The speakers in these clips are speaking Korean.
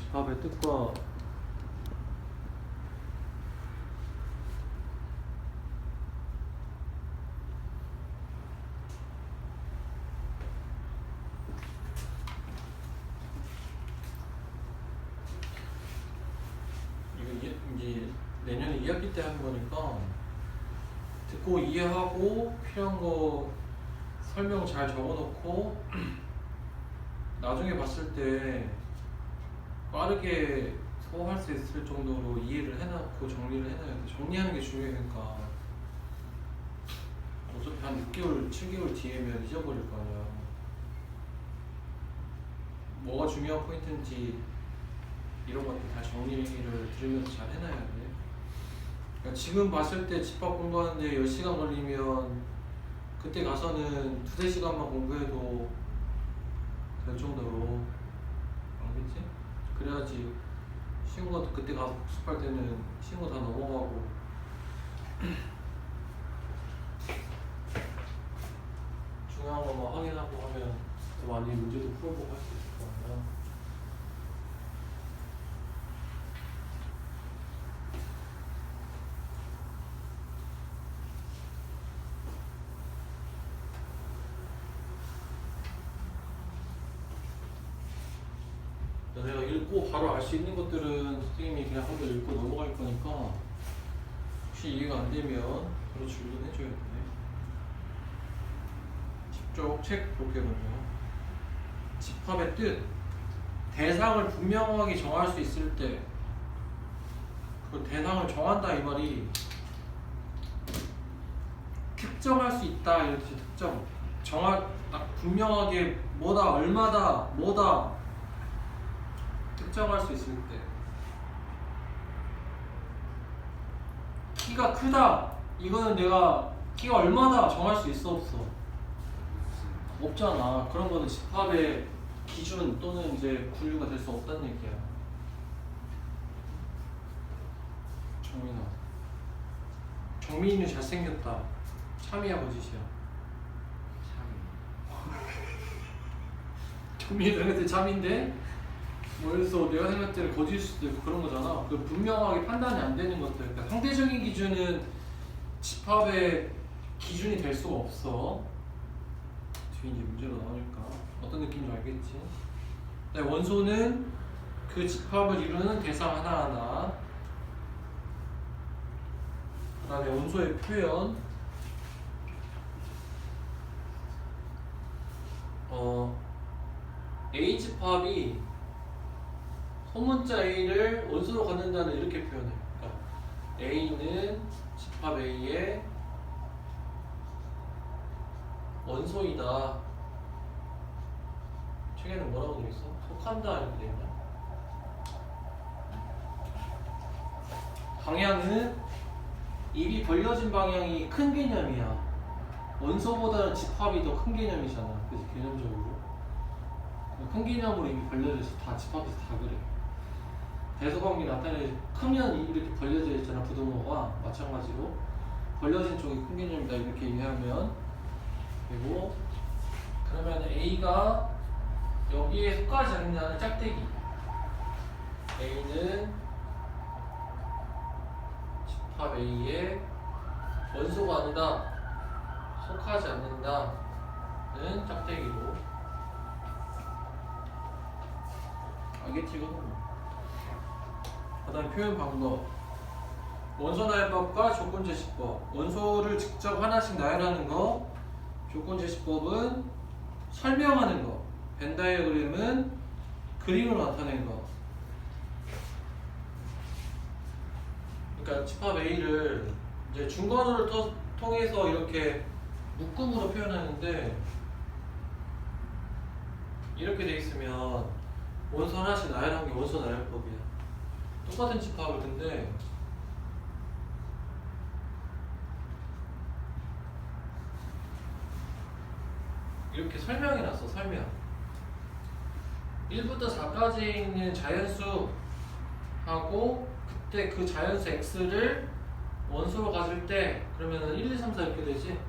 집합의 뜻과 이제 내년에 2학기 때 하는 거니까 듣고 이해하고 필요한 거 설명 잘 적어놓고 나중에 봤을 때 빠르게 소화할 수 있을 정도로 이해를 해놓고 정리를 해놔야 돼. 정리하는 게 중요하니까. 어차피 한 6개월, 7개월 뒤에면 잊어버릴 거 아니야. 뭐가 중요한 포인트인지 이런 것들 다 정리를 들으면서 잘 해놔야 돼. 그러니까 지금 봤을 때 집합 공부하는데 10시간 걸리면 그때 가서는 2~3시간만 공부해도 될 정도로, 알겠지? 그래야지 친구가 그때 가서 복습할 때는 친구 다 넘어가고 중요한 것만 확인하고 하면 더 많이 문제도 풀어보고 할 수 있을 거 아니야. 내가 읽고 바로 알 수 있는 것들은 선생님이 그냥 한번 읽고 넘어갈 거니까 혹시 이해가 안 되면 바로 질문해줘야 돼. 10쪽 책 볼게 먼저. 집합의 뜻. 대상을 분명하게 정할 수 있을 때 그 대상을 정한다 이 말이 특정할 수 있다 이런 뜻이 특정. 딱 분명하게 뭐다 얼마다 뭐다 특정할 수 있을 때. 키가 크다 이거는 내가 키가 얼마다 정할 수 있어 없어? 없잖아. 그런 거는 집합의 기준 또는 이제 분류가 될 수 없다는 얘기야. 정민아, 정민이는 잘생겼다. 참이야 거짓이야? 정민이 생각할 때 참인데 뭐여서 내가 생각할 때는 거짓일 수도 있고 그런 거잖아. 그 분명하게 판단이 안 되는 것들. 그러니까 상대적인 기준은 집합의 기준이 될 수가 없어. 뒤에 이제 문제가 나오니까 어떤 느낌인지 알겠지? 원소는 그 집합을 이루는 대상 하나하나. 그 다음에 원소의 표현. A 집합이 소문자 A를 원소로 갖는다는 이렇게 표현해요. 그러니까 A는 집합 A의 원소이다. 책에는 뭐라고 되어 있어? 속한다 이렇게 되어 있나? 방향은 입이 벌려진 방향이 큰 개념이야. 원소보다는 집합이 더 큰 개념이잖아. 그래서 개념적으로 큰 개념으로 입이 벌려져서 다 집합에서 다 그래. 대소관계 나타내 크면 입이 이렇게 벌려져 있잖아. 부등호가 마찬가지로 벌려진 쪽이 큰 개념이다 이렇게 이해하면 되고, 그러면 A가 여기에 속하지 않는다는 짝대기. A는 집합 A의 원소가 아니다. 속하지 않는다는 짝대기로. 알겠지 이거는. 그 다음 표현 방법. 원소 나열법과 조건 제시법. 원소를 직접 하나씩 나열하는 거. 조건 제시법은 설명하는 거. 벤 다이어그램은 그림으로 나타낸 거. 그러니까 집합 A를 이제 중괄호를 통해서 이렇게 묶음으로 표현하는데, 이렇게 돼 있으면 원소 하나씩 나열한 게 원소 나열법이야. 똑같은 집합을. 근데 이렇게 설명해놨어. 설명. 1부터 4까지 있는 자연수 하고 그때 그 자연수 x를 원소로 가질 때 그러면은 1, 2, 3, 4 이렇게 되지.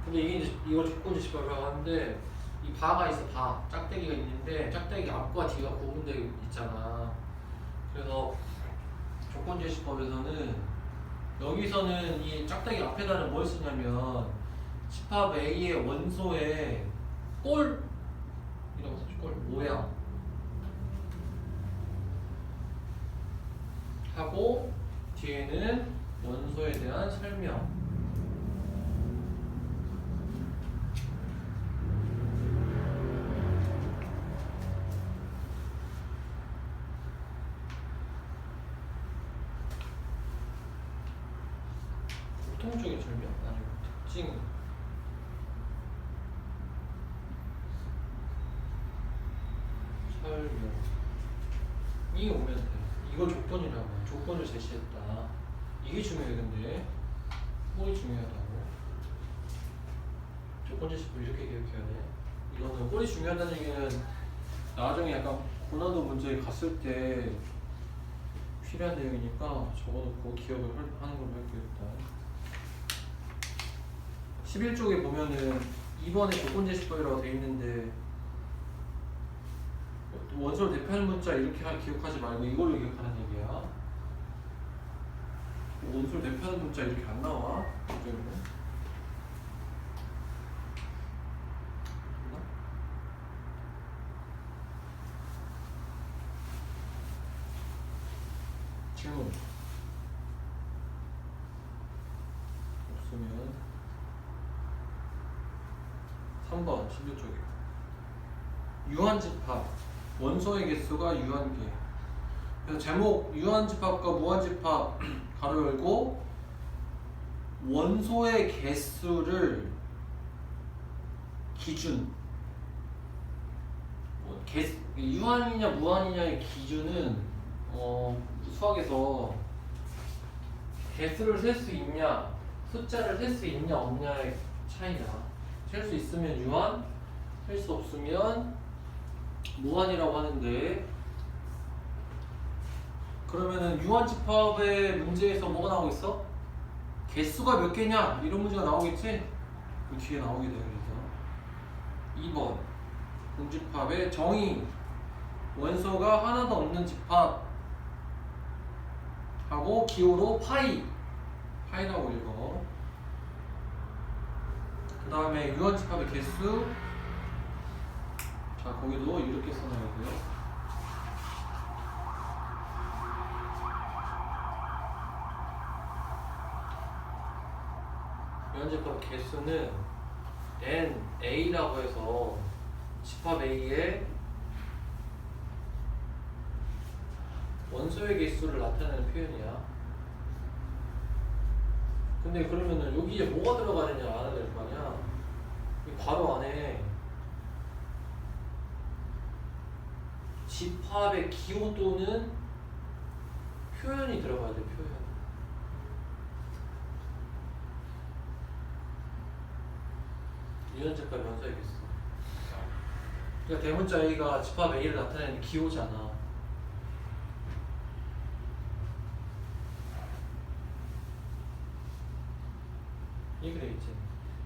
근데 이게 이제 이걸 조건 제시법이라고 하는데 이 바가 있어. 바 짝대기가 있는데 짝대기 앞과 뒤가 구분되어 있잖아. 그래서 조건제시법에서는 여기서는 이 짝대기 앞에다는 뭘 쓰냐면 집합 A의 원소의 꼴 이라고 써줘. 꼴 모양 하고 뒤에는 원소에 대한 설명. 보통적인 설명 아니고 특징. 설명이 오면 돼. 이걸 조건이라고 해. 조건을 제시했다. 이게 중요해. 근데 꼴이 중요하다고. 조건 제시법 이렇게 기억해야 돼. 이거는 꼴이 중요하다는 얘기는 나중에 약간 고난도 문제에 갔을 때 필요한 내용이니까 적어도 그거 기억을 하는 걸로 할게요. 일단 11쪽에 보면은 2번에 조건 제시법이라고 돼 있는데 원소를 대표하는 문자 이렇게 기억하지 말고 이걸로 기억하는 얘기야. 원소를 대표하는 문자 이렇게 안 나와. 질문 없으면 3번 11쪽에 유한집합 원소의 개수가 유한계. 그래서 제목 유한집합과 무한집합 가로 열고 원소의 개수를 기준 유한이냐 무한이냐의 기준은 수학에서 개수를 셀 수 있냐 숫자를 셀 수 있냐 없냐의 차이나. 셀 수 있으면 유한, 셀 수 없으면 무한이라고 하는데, 그러면은 유한집합의 문제에서 뭐가 나오고 있어? 개수가 몇 개냐 이런 문제가 나오겠지? 그 뒤에 나오게 돼요. 그래서 2번 공집합의 정의 원소가 하나도 없는 집합 하고 기호로 파이라고 읽어. 그 다음에 유한집합의 개수, 자 거기도 이렇게 써놔야 돼요. 유한집합 개수는 NA라고 해서 집합 A의 원소의 개수를 나타내는 표현이야. 근데 그러면은 여기에 뭐가 들어가느냐 알아야 될 거 아니야. 이 괄호 안에 집합의 기호 또는 표현이 들어가야 돼. 표현. 유한집합 원소의 개수. 그러니까 대문자 A가 집합 A를 나타내는 기호잖아. 이렇게 되겠지.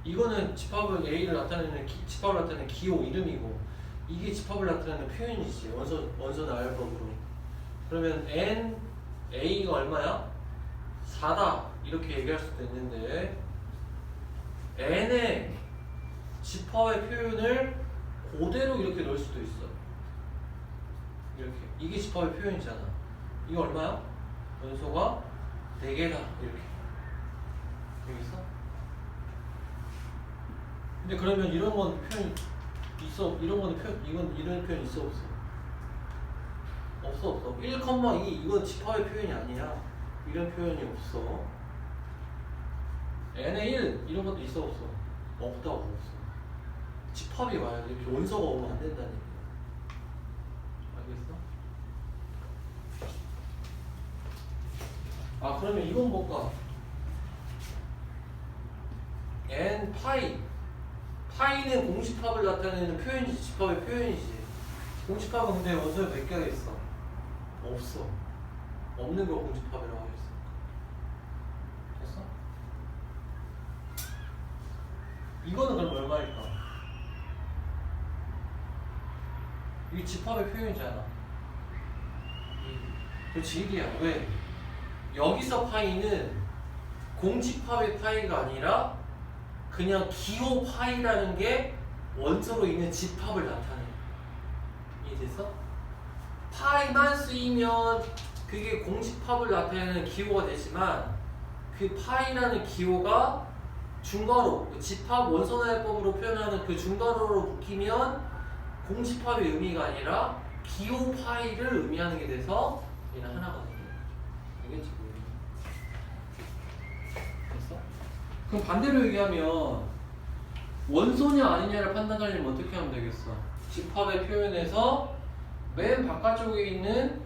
이거는 집합을 A를 나타내는 집합을 나타내는 기호 이름이고, 이게 집합을 나타내는 표현이지. 원소 나열법으로. 그러면 A가 얼마야? 4다 이렇게 얘기할 수도 있는데, N의 집합의 표현을 그대로 이렇게 넣을 수도 있어. 이렇게. 이게 집합의 표현이잖아. 이거 얼마야? 원소가 4개다 이렇게. 되겠어? 근데 그러면 이런 건 표현 있어? 이런 거는 이런 표현 있어 없어? 없어. 1,2 이건 집합의 표현이 아니야. 이런 표현이 없어. n의 1 이런 것도 있어 없어? 없다고. 없어. 집합이 와야 돼. 원소가 오면 안 된다는 얘기야. 알겠어? 아 그러면 이건 뭘까? n 파이는 공집합을 나타내는 표현이지. 집합의 표현이지. 공집합은 근데 원소에 몇 개가 있어? 없어. 없는 걸 공집합이라고 하겠어. 됐어? 이거는 그럼 얼마일까? 이게 집합의 표현이잖아. 그렇지 1이야. 왜? 여기서 파이는 공집합의 파이가 아니라 그냥 기호 파이라는 게 원소로 있는 집합을 나타내. 이해됐어? 파이만 쓰이면 그게 공집합을 나타내는 기호가 되지만 그 파이라는 기호가 중괄호, 집합 원소나열법으로 표현하는 그 중괄호로 묶이면 공집합의 의미가 아니라 기호 파이를 의미하는 게 돼서 얘는 하나가 되는 거야. 알겠지? 됐어? 그럼 반대로 얘기하면 원소냐 아니냐를 판단하려면 어떻게 하면 되겠어? 집합의 표현에서 맨 바깥쪽에 있는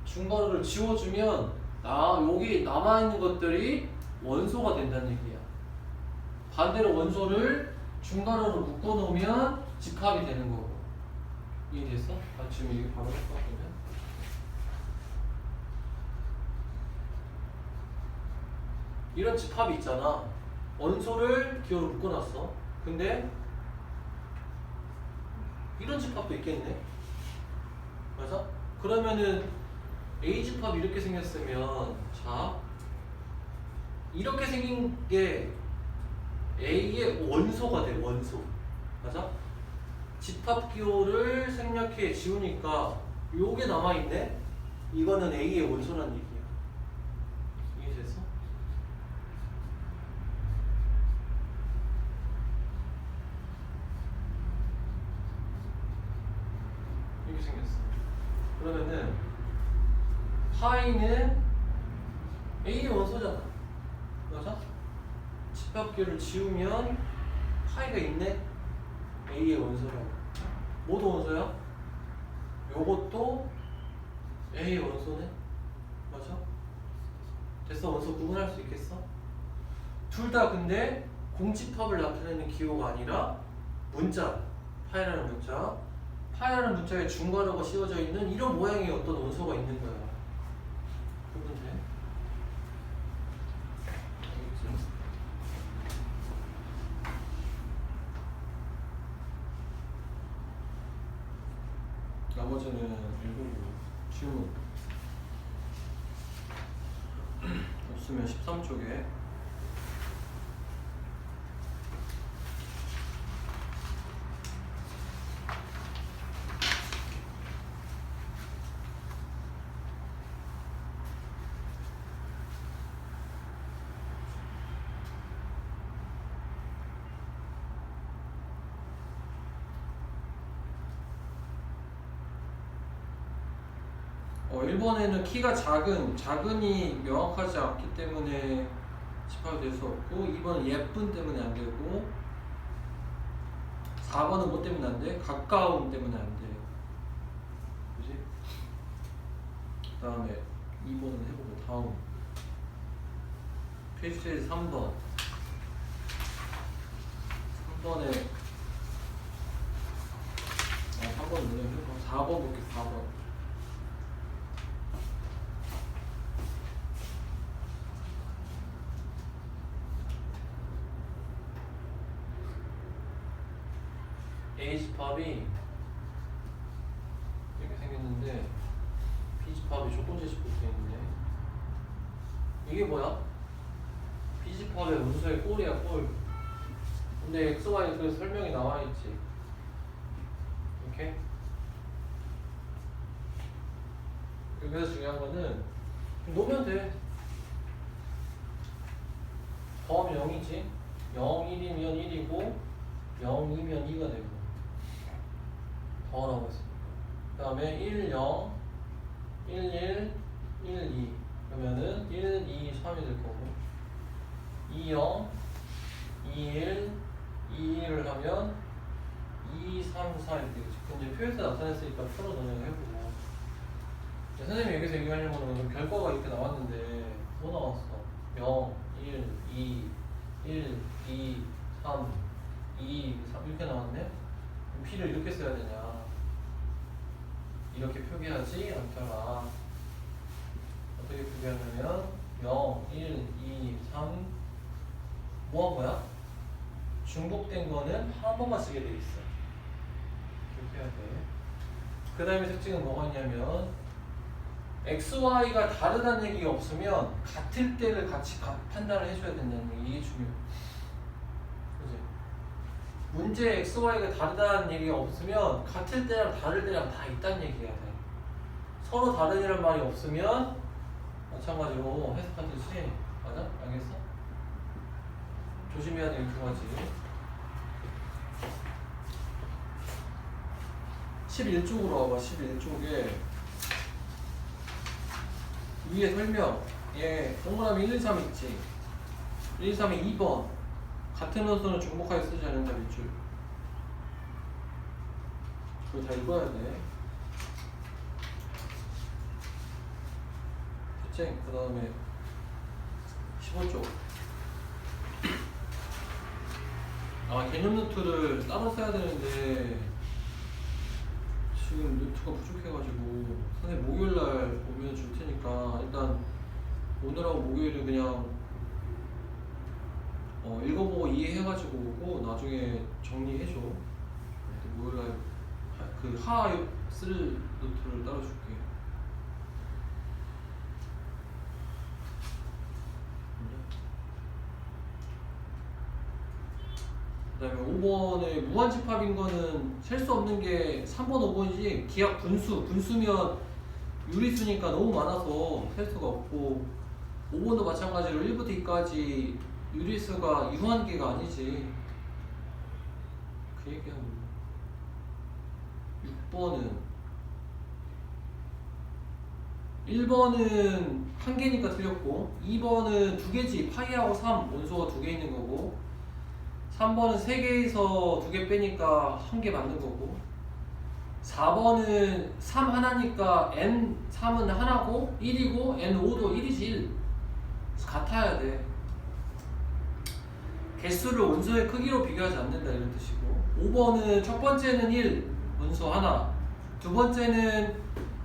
중괄호를 지워주면 여기 남아있는 것들이 원소가 된다는 얘기야. 반대로 원소를 중괄호로 묶어놓으면 집합이 되는 거고. 이해됐어? 지금 이게 바로 했거든. 이런 집합이 있잖아. 원소를 기호로 묶어놨어. 근데 이런 집합도 있겠네. 맞아? 그러면은 A 집합이 이렇게 생겼으면 자 이렇게 생긴 게 A의 원소가 돼. 원소. 맞아? 집합 기호를 생략해 지우니까 요게 남아있네? 이거는 A의 원소라는 얘기야. 이해됐어? 이렇게 생겼어. 그러면은 파이는 A의 원소잖아. 맞아? 집합 기호를 지우면 파이가 있네? A의 원소라고. 모두 원소야? 요것도 A의 원소네? 맞아? 됐어? 원소 구분할 수 있겠어? 둘 다 근데 공집합을 나타내는 기호가 아니라 문자, 파이라는 문자, 파이라는 문자에 중괄호가 씌워져 있는 이런 모양의 어떤 원소가 있는 거야. 구분 돼? 알겠지? 나머지는 읽어보고 질문 없으면 13쪽에 일본에는 키가 작은이 명확하지 않기 때문에 집합이 될 수 없고 2번은 예쁜 때문에 안 되고 4번은 뭐 때문에 안 돼? 가까움 때문에 안 돼. 그지? 그 다음에 2번은 해보고 다음 페이지 3번 3번에 3번 뭐냐면 4번 볼게 4번 A 집합이 이렇게 생겼는데 B 집합이 조건제 집합이 있네. 이게 뭐야? B 집합의 원소의 꼴이야 꼴. 근데 X, Y 그 설명이 나와 있지. 이렇게. 여기서 중요한 거는 놓으면 돼. 더하면 0이지. 0, 1이면 1이고 0, 2면 2가 되고. 더하라고 했으니까. 그 다음에 1, 0, 1, 1, 1, 2 그러면은 1, 2, 3이 될 거고 2, 0, 2, 1, 2, 1을 하면 2, 3, 4 이렇게 되겠지. 근데 표에서 나타냈으니까 표로 전형을 해보고 선생님이 여기서 얘기하려는 거는 결과가 이렇게 나왔는데 뭐 나왔어? 0, 1, 2, 1, 2, 3, 2, 3 이렇게 나왔네? 그럼 P를 이렇게 써야 되냐? 이렇게 표기하지 않더라. 어떻게 표기하냐면 0, 1, 2, 3 뭐 한 거야? 중복된 거는 한 번만 쓰게 돼 있어. 이렇게 해야 돼. 그 다음에 특징은 뭐가 있냐면 x, y가 다르다는 얘기가 없으면 같을 때를 같이 판단을 해줘야 된다는 얘기. 이게 중요해. 그치? 문제에 x, y가 다르다는 얘기가 없으면 같을 때랑 다를 때랑 다 있다는 얘기가 돼. 서로 다르다는 말이 없으면 마찬가지로 해석하듯이 맞아? 알겠어? 조심해야 되는 두 가지. 11쪽으로 와봐. 11쪽에 위에 설명. 예, 동그라미 1, 2, 3 있지. 1, 2, 3에 2번. 같은 원소는 중복하여 쓰지 않는다 밑줄. 그걸 다 읽어야 돼. 됐지? 그 다음에 15쪽. 아, 개념 노트를 따로 써야 되는데 지금 노트가 부족해가지고 선생님 목요일날 오면 줄 테니까 일단 오늘하고 목요일은 그냥 읽어보고 이해해가지고 오고 나중에 정리해줘. 목요일날 그 하 쓸 노트를 따로 줄게. 그 다음에 5번에 무한집합인 거는 셀 수 없는 게 3번, 5번이지. 기하 분수면 유리수니까 너무 많아서 셀 수가 없고 5번도 마찬가지로 1부터 2까지 유리수가 유한계가 아니지. 그 얘기하는 거야. 1번은 한 개니까 틀렸고 2번은 두 개지. 파이하고 3 원소가 두 개 있는 거고 3번은 3개에서 2개 빼니까 1개 맞는 거고 4번은 3 하나니까 n3은 하나고 1이고 n5도 1이지 1. 같아야 돼. 개수를 원소의 크기로 비교하지 않는다 이런 뜻이고 5번은 첫 번째는 1 원소 하나, 두 번째는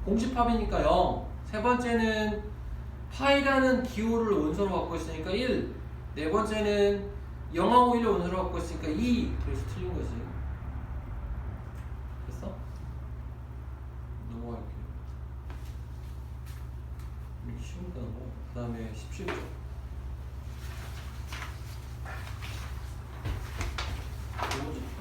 공집합이니까 0, 세 번째는 파이라는 기호를 원소로 갖고 있으니까 1, 네 번째는 0하고 1을 원소로 갖고 있으니까 2. 그래서 틀린 거지. 됐어? 넘어갈게요. 쉬우니까 넘어가. 그 다음에 17조. 너무 좋다.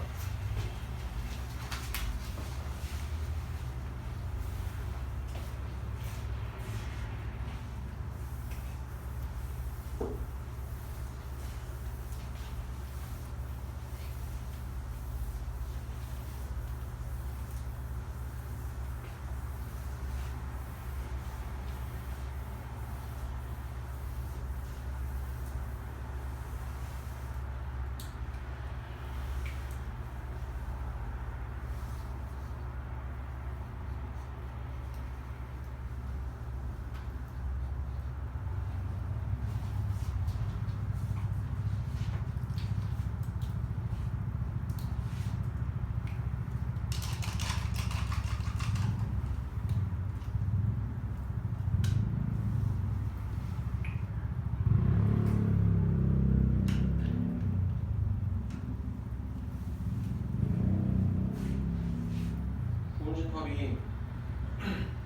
공집합이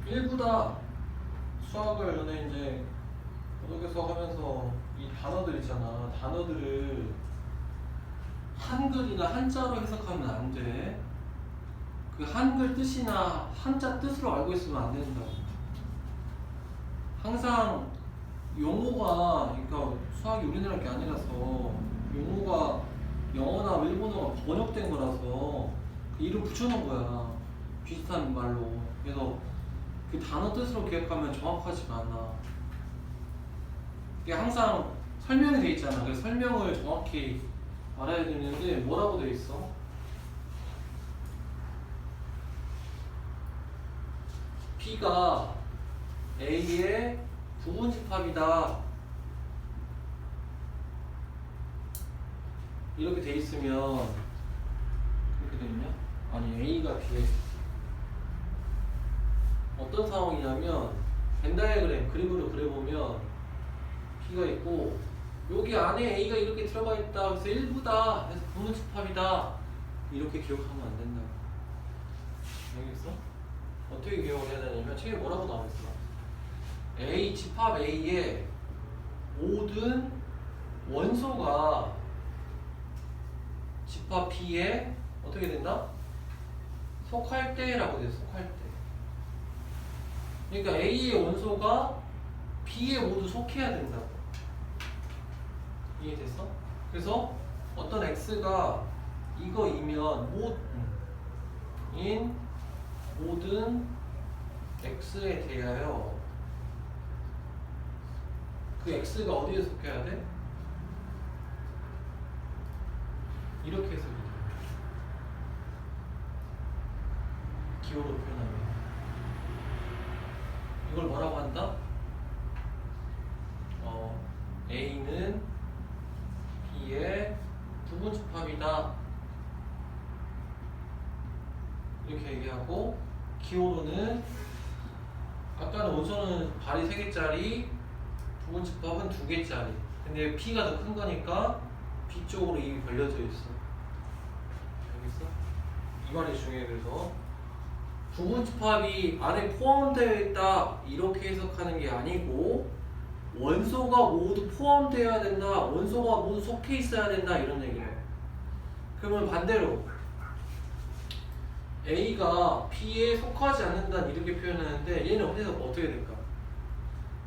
1부다. 수학을 너네 이제 고등교수 하면서 이 단어들 있잖아. 단어들을 한글이나 한자로 해석하면 안 돼. 그 한글 뜻이나 한자 뜻으로 알고 있으면 안 된다고. 항상 용어가, 그러니까 수학이 우리나라 게 아니라서 용어가 영어나 일본어가 번역된 거라서 그 이름 붙여놓은 거야. 비슷한 말로. 그래서 그 단어 뜻으로 기억하면 정확하지가 않아. 이게 항상 설명이 돼 있잖아. 그래서 설명을 정확히 알아야 되는데 뭐라고 돼 있어? B가 A의 부분집합이다. 이렇게 돼 있으면 이렇게 돼 있냐? 아니 A가 B에 어떤 상황이냐면 벤다이어그램 그림으로 그려보면 B가 있고 여기 안에 A가 이렇게 들어가 있다. 그래서 1부다. 그래서 부분집합이다. 이렇게 기억하면 안 된다고. 알겠어? 어떻게 기억을 해야 되냐면 책에 뭐라고 나와 있어? A 집합 A의 모든 원소가 집합 B에 어떻게 된다? 속할 때라고 돼. 속할 때. 그러니까 A의 원소가 B에 모두 속해야 된다고. 이해됐어? 그래서 어떤 X가 이거이면 모든 X에 대하여 그 X가 어디에 속해야 돼? 이렇게 해석이 돼. 기호로 표현하면 이걸 뭐라고 한다? A는 B의 부분집합이다 이렇게 얘기하고, 기호로는 아까는 원소는 발이 3개짜리 부분집합은 2개짜리, 근데 B가 더 큰 거니까 B 쪽으로 입이 벌려져 있어. 알겠어? 이 말이 중요해. 그래서 부분집합이 안에 포함되어 있다 이렇게 해석하는 게 아니고, 원소가 모두 포함되어야 된다, 원소가 모두 속해 있어야 된다 이런 얘기예요. 그러면 반대로 A가 B에 속하지 않는다 이렇게 표현하는데, 얘는 어떻게 될까?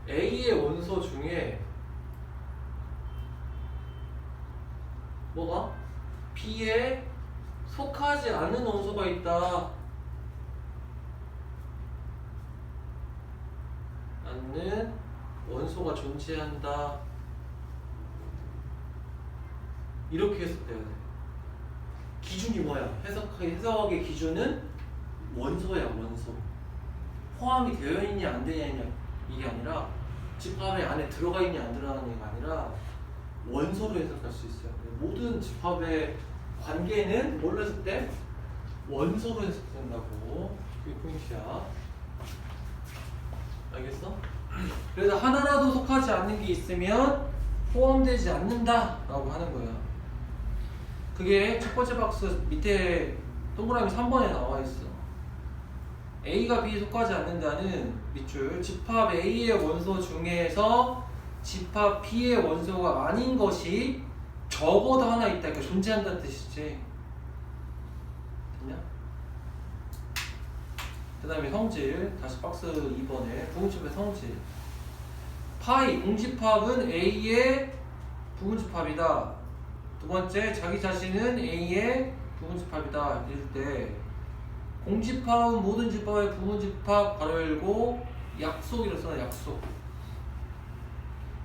A의 원소 중에 뭐가? B에 속하지 않는 원소가 있다. 않는 원소가 존재한다. 이렇게 해석돼야 돼. 기준이 뭐야? 해석의 기준은 원소야, 원소. 포함이 되어 있냐 안 되냐 이게 아니라, 집합의 안에 들어가 있냐 안 들어가는 게 아니라 원소로 해석할 수 있어요. 모든 집합의 관계는 뭘로 해석돼? 원소로 해석된다고. 그게 포인트야. 알겠어? 그래서 하나라도 속하지 않는 게 있으면 포함되지 않는다 라고 하는 거야. 그게 첫 번째 박스 밑에 동그라미 3번에 나와 있어. A가 B에 속하지 않는다는 밑줄, 집합 A의 원소 중에서 집합 B의 원소가 아닌 것이 적어도 하나 있다. 그러니까 존재한다는 뜻이지. 됐냐? 그 다음에 성질, 다시 박스 2번에 부분집합의 성질. 파이, 공집합은 A의 부분집합이다. 두 번째, 자기 자신은 A의 부분집합이다. 이럴 때 공집합은 모든 집합의 부분집합 가로 열고 약속이라고 써놔. 약속.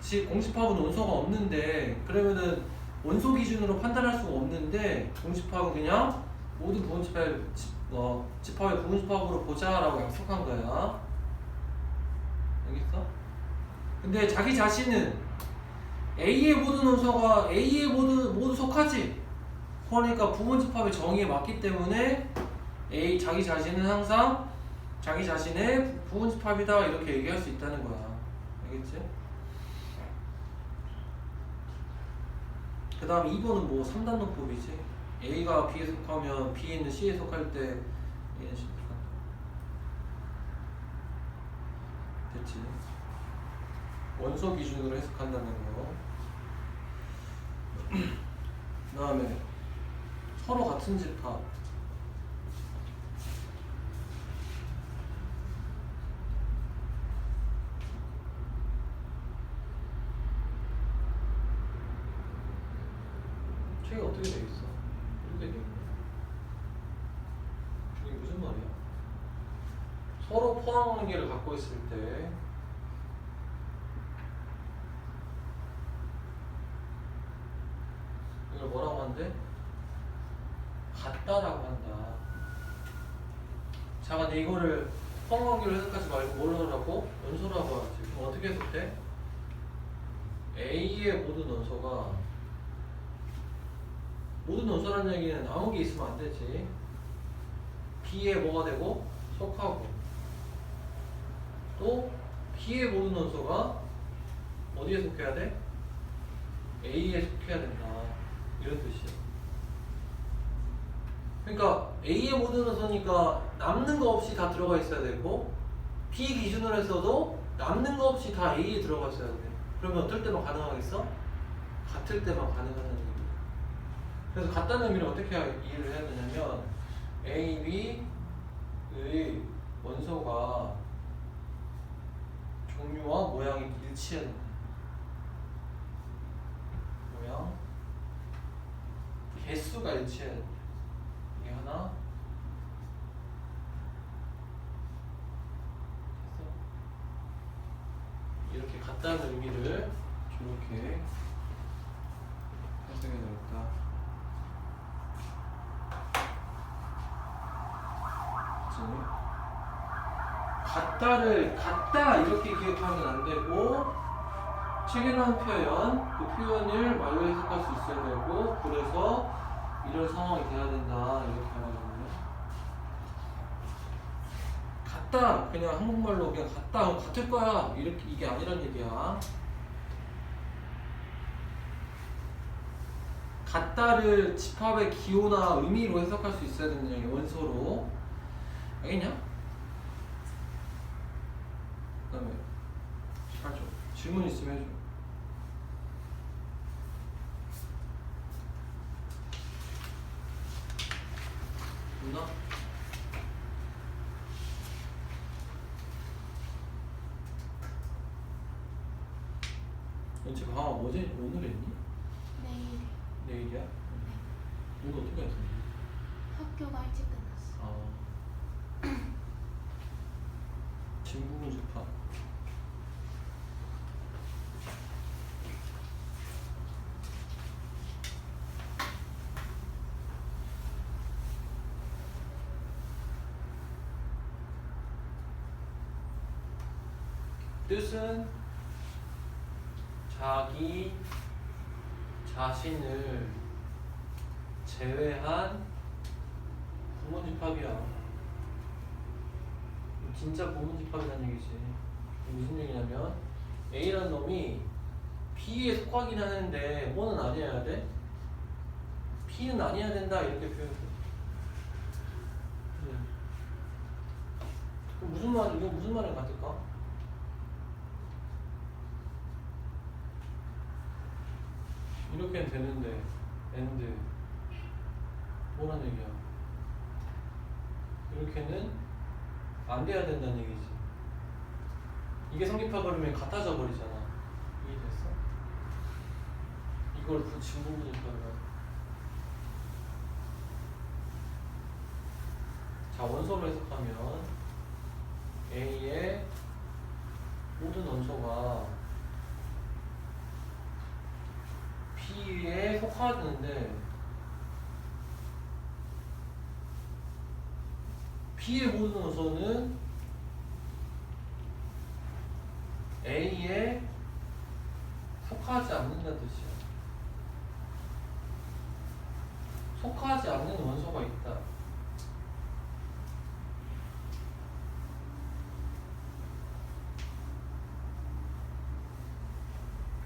즉 공집합은 원소가 없는데, 그러면은 원소 기준으로 판단할 수가 없는데, 공집합은 그냥 모든 부분집합의 집합의 부분집합으로 보자라고 약속한 거야. 알겠어? 근데 자기 자신은 A의 모든 원소가 A의 모두 속하지. 그러니까 부분집합의 정의에 맞기 때문에 자기 자신은 항상 자기 자신의 부분집합이다 이렇게 얘기할 수 있다는 거야. 알겠지? 그 다음 2번은 뭐 3단 논법이지. A가 B에 속하면 B는 C에 속할 때 A는 C에 속한다. 됐지? 원소 기준으로 해석한다는 거. 그 다음에 서로 같은 집합. 책이 어떻게 돼 있어? 이렇게 돼 있네. 이게 무슨 말이야? 서로 포함 관계를 갖고 있을 때 이걸 뭐라고 한대? 같다라고 한다. 자, 근데 이거를 포함 관계로 해석하지 말고 뭘로 하라고? 원소라고 하지. 그럼 어떻게 해석돼? A의 모든 원소가, 모든 원소라는 얘기는 아무 게 있으면 안 되지. B에 뭐가 되고? 속하고. 또 B의 모든 원소가 어디에 속해야 돼? A에 속해야 된다. 이런 뜻이야. 그러니까 A의 모든 원소니까 남는 거 없이 다 들어가 있어야 되고 B 기준으로 해서도 남는 거 없이 다 A에 들어가 있어야 돼. 그러면 어떨 때만 가능하겠어? 같을 때만 가능하다는 얘기야. 그래서 같다는 의미를 어떻게 이해를 해야 되냐면 A, B의 원소가 종류와 모양이 일치해야 된다. 모양, 개수가 일치해야 된다. 이게 하나. 이렇게 같다는 의미를 이렇게 해석해 놓을까? 같다를 같다 이렇게 기억하면 안 되고 책이라는 표현, 그 표현을 말로 해석할 수 있어야 되고 그래서 이런 상황이 돼야 된다 이렇게 하거든요. 같다 그냥 한국말로 그냥 같다 같을 거야 이렇게 이게 아니란 얘기야. 같다를 집합의 기호나 의미로 해석할 수 있어야 된다는 원소로. 알겠냐? 그 다음에 18조 질문 있으면 해줘. 누나? 너 지금 방학 어제 오늘 했니? 내일 내일이야? 오늘 어떻게 했어? 학교가 일찍 끝났어. 아 진부분 집합 뜻은 자기 자신을 제외한 부모집합이야. 진짜 부모집합이라는 얘기지. 무슨 얘기냐면 A라는 놈이 B에 속하긴 하는데 뭐는 아니어야 돼? B는 아니어야 된다 이렇게 표현해. 그럼 무슨 말 이거 무슨 말을 같을까? 이렇게는 되는데 and 뭐라는 얘기야? 이렇게는 안 돼야 된다는 얘기지. 이게 성립하 버리면 같아져 버리잖아. 이해됐어? 이걸 그 진부분이니까. 자 원소로 해석하면 A의 모든 원소가 B에 속하는데 B의 모든 원소는 A에 속하지 않는다는 뜻이야. 속하지 않는 원소가 있다.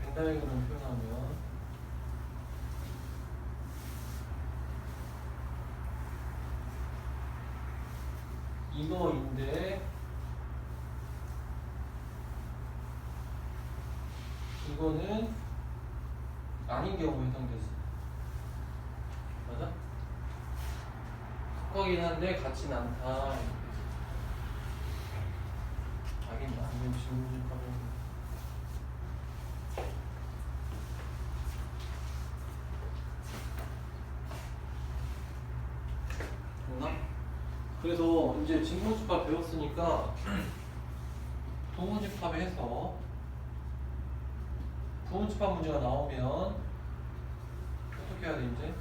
벤다이그램 표현하면 이거인데 이거는 아닌 경우에 해당되지. 맞아? 속하긴 한데 같진 않다. 하긴 아니면 질문 하면 됐나? 그래서 이제 진공집합 배웠으니까 부분집합에 해서 부분집합 문제가 나오면 어떻게 해야 돼 이제?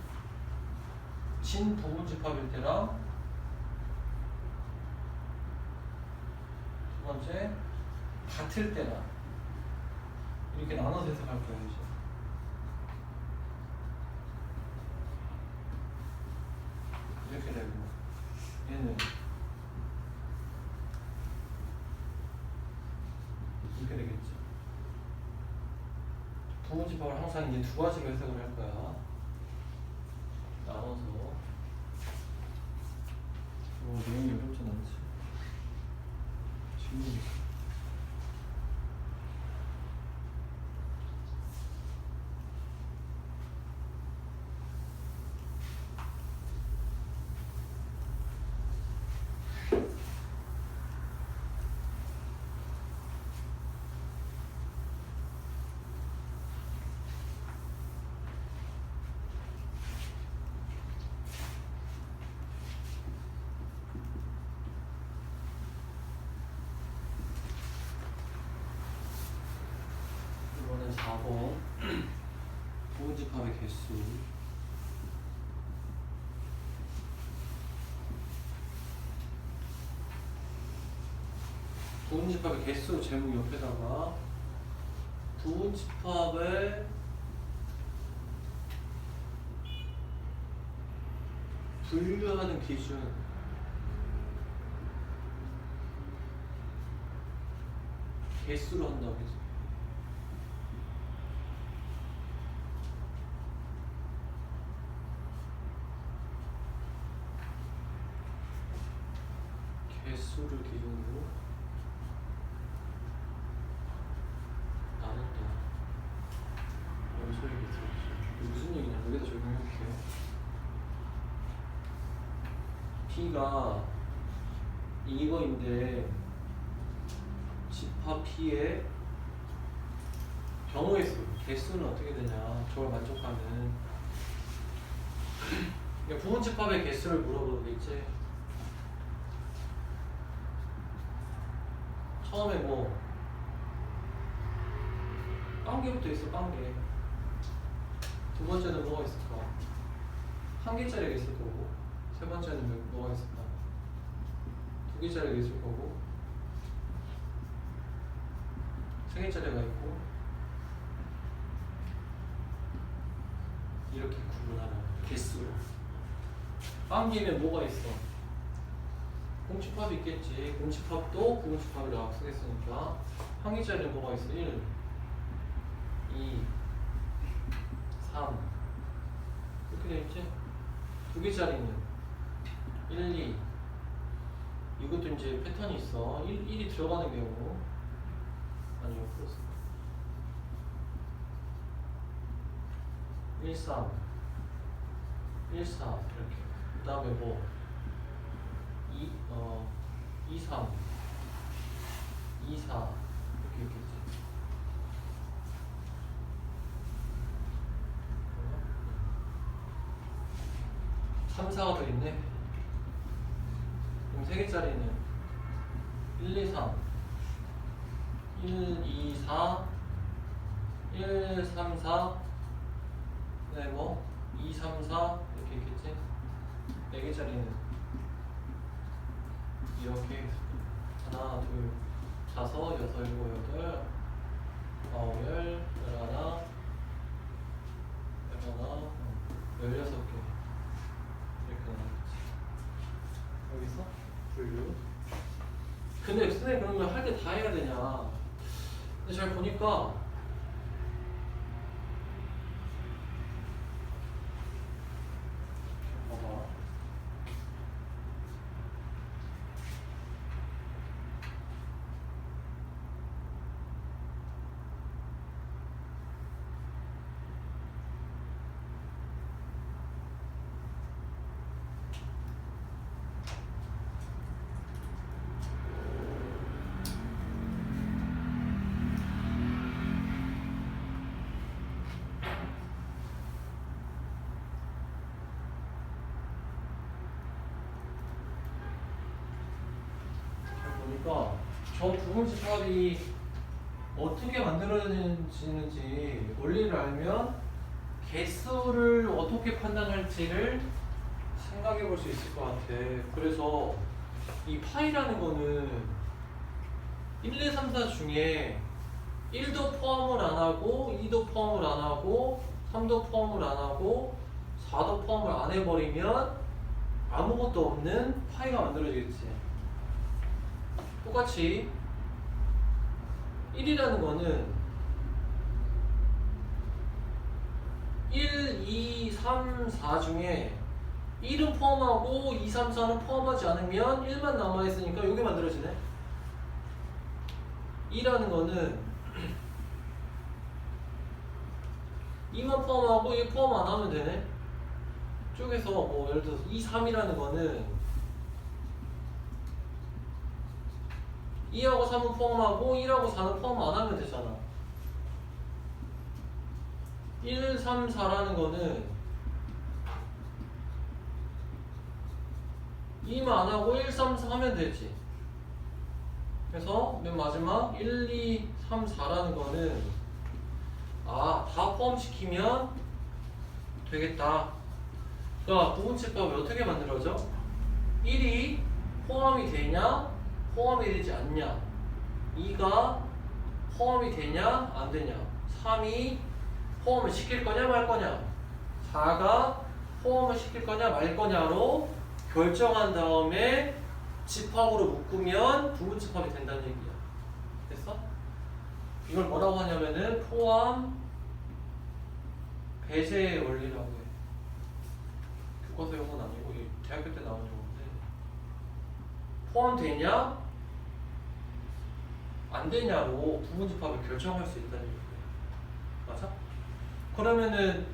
진부분집합일 때랑 두 번째 같을 때랑 이렇게 나눠서 해석할 거야 이제. 이렇게 되고 얘는 이렇게 되겠지. 부분집합을 항상 이제 두 가지로 해석을 할 거야. 나눠서 이번엔 4번 부분집합의 개수. 부분집합의 개수 제목 옆에다가 부분집합의 분류하는 기준. 개수로 한다고 했어. 개수를 기준으로 나눴다. 연소의 개수. 이게 무슨 얘기냐? 여기다 적용해볼게요. P가 이거인데 집합 P의 경우의 수, 개수는 어떻게 되냐? 저걸 만족하는. 그러니까 부분집합의 개수를 물어보겠지. 처음에 뭐 깡개부터 있어. 깡개. 두 번째는 뭐가 있을까? 한 개짜리가 있을 거고, 세 번째는 뭐가 있을까? 두 개짜리가 있을 거고, 세 개짜리가 있고, 이렇게 구분하는 개수로. 깡개면 뭐가 있어? 공집합이 있겠지. 공집합도 부분집합이라고 쓰겠으니까 한 개짜리는 뭐가 있어? 1, 2, 3 이렇게 되어있지? 두 개짜리는 1, 2 이것도 이제 패턴이 있어. 1이 들어가는 경우 아니요 플러스 1, 3 1, 4 이렇게. 그 다음에 뭐 2, 3 2, 4 이렇게 있겠지. 3, 4가 더 있네. 그럼 3개짜리는 1, 2, 3 1, 2, 4 1, 3, 4 네, 뭐 2, 3, 4 이렇게 있겠지. 4개짜리는 이렇게 하나, 둘, 다섯, 여섯, 일곱, 여덟, 아홉, 열, 열하나, 열하나, 16개 이렇게 나왔지. 여기서 분류. 근데 선생님 그러면 할 때 다 해야 되냐? 근데 잘 보니까 봐봐. 보니까 저 부분집합이 어떻게 만들어지는지 원리를 알면 개수를 어떻게 판단할지를 생각해 볼 수 있을 것 같아. 그래서 이 파이라는 거는 1, 2, 3, 4 중에 1도 포함을 안 하고 2도 포함을 안 하고 3도 포함을 안 하고 4도 포함을 안 해버리면 아무것도 없는 파이가 만들어지겠지. 똑같이 1이라는 거는 1, 2, 3, 4 중에 1은 포함하고 2, 3, 4는 포함하지 않으면 1만 남아있으니까 이게 만들어지네. 2라는 거는 2만 포함하고 1 포함 안 하면 되네. 쪽에서 뭐 예를 들어서 2, 3이라는 거는 2하고 3은 포함하고 1하고 4는 포함 안 하면 되잖아. 1, 3, 4라는 거는 2만 안 하고 1, 3, 4 하면 되지. 그래서 맨 마지막 1, 2, 3, 4라는 거는 다 포함시키면 되겠다. 그러니까 부분집합이 어떻게 만들어져? 1이 포함이 되냐? 포함이 되지 않냐? 2가 포함이 되냐? 안 되냐? 3이 포함을 시킬 거냐 말 거냐? 4가 포함을 시킬 거냐 말 거냐로 결정한 다음에 집합으로 묶으면 부분집합이 된다는 얘기야. 됐어? 이걸 뭐라고 하냐면은 포함 배제의 원리라고 해. 교과서 용어는 아니고 대학교 때 나온 용어인데 포함되냐 안 되냐로 부분집합을 결정할 수 있다는 얘기야. 맞아? 그러면은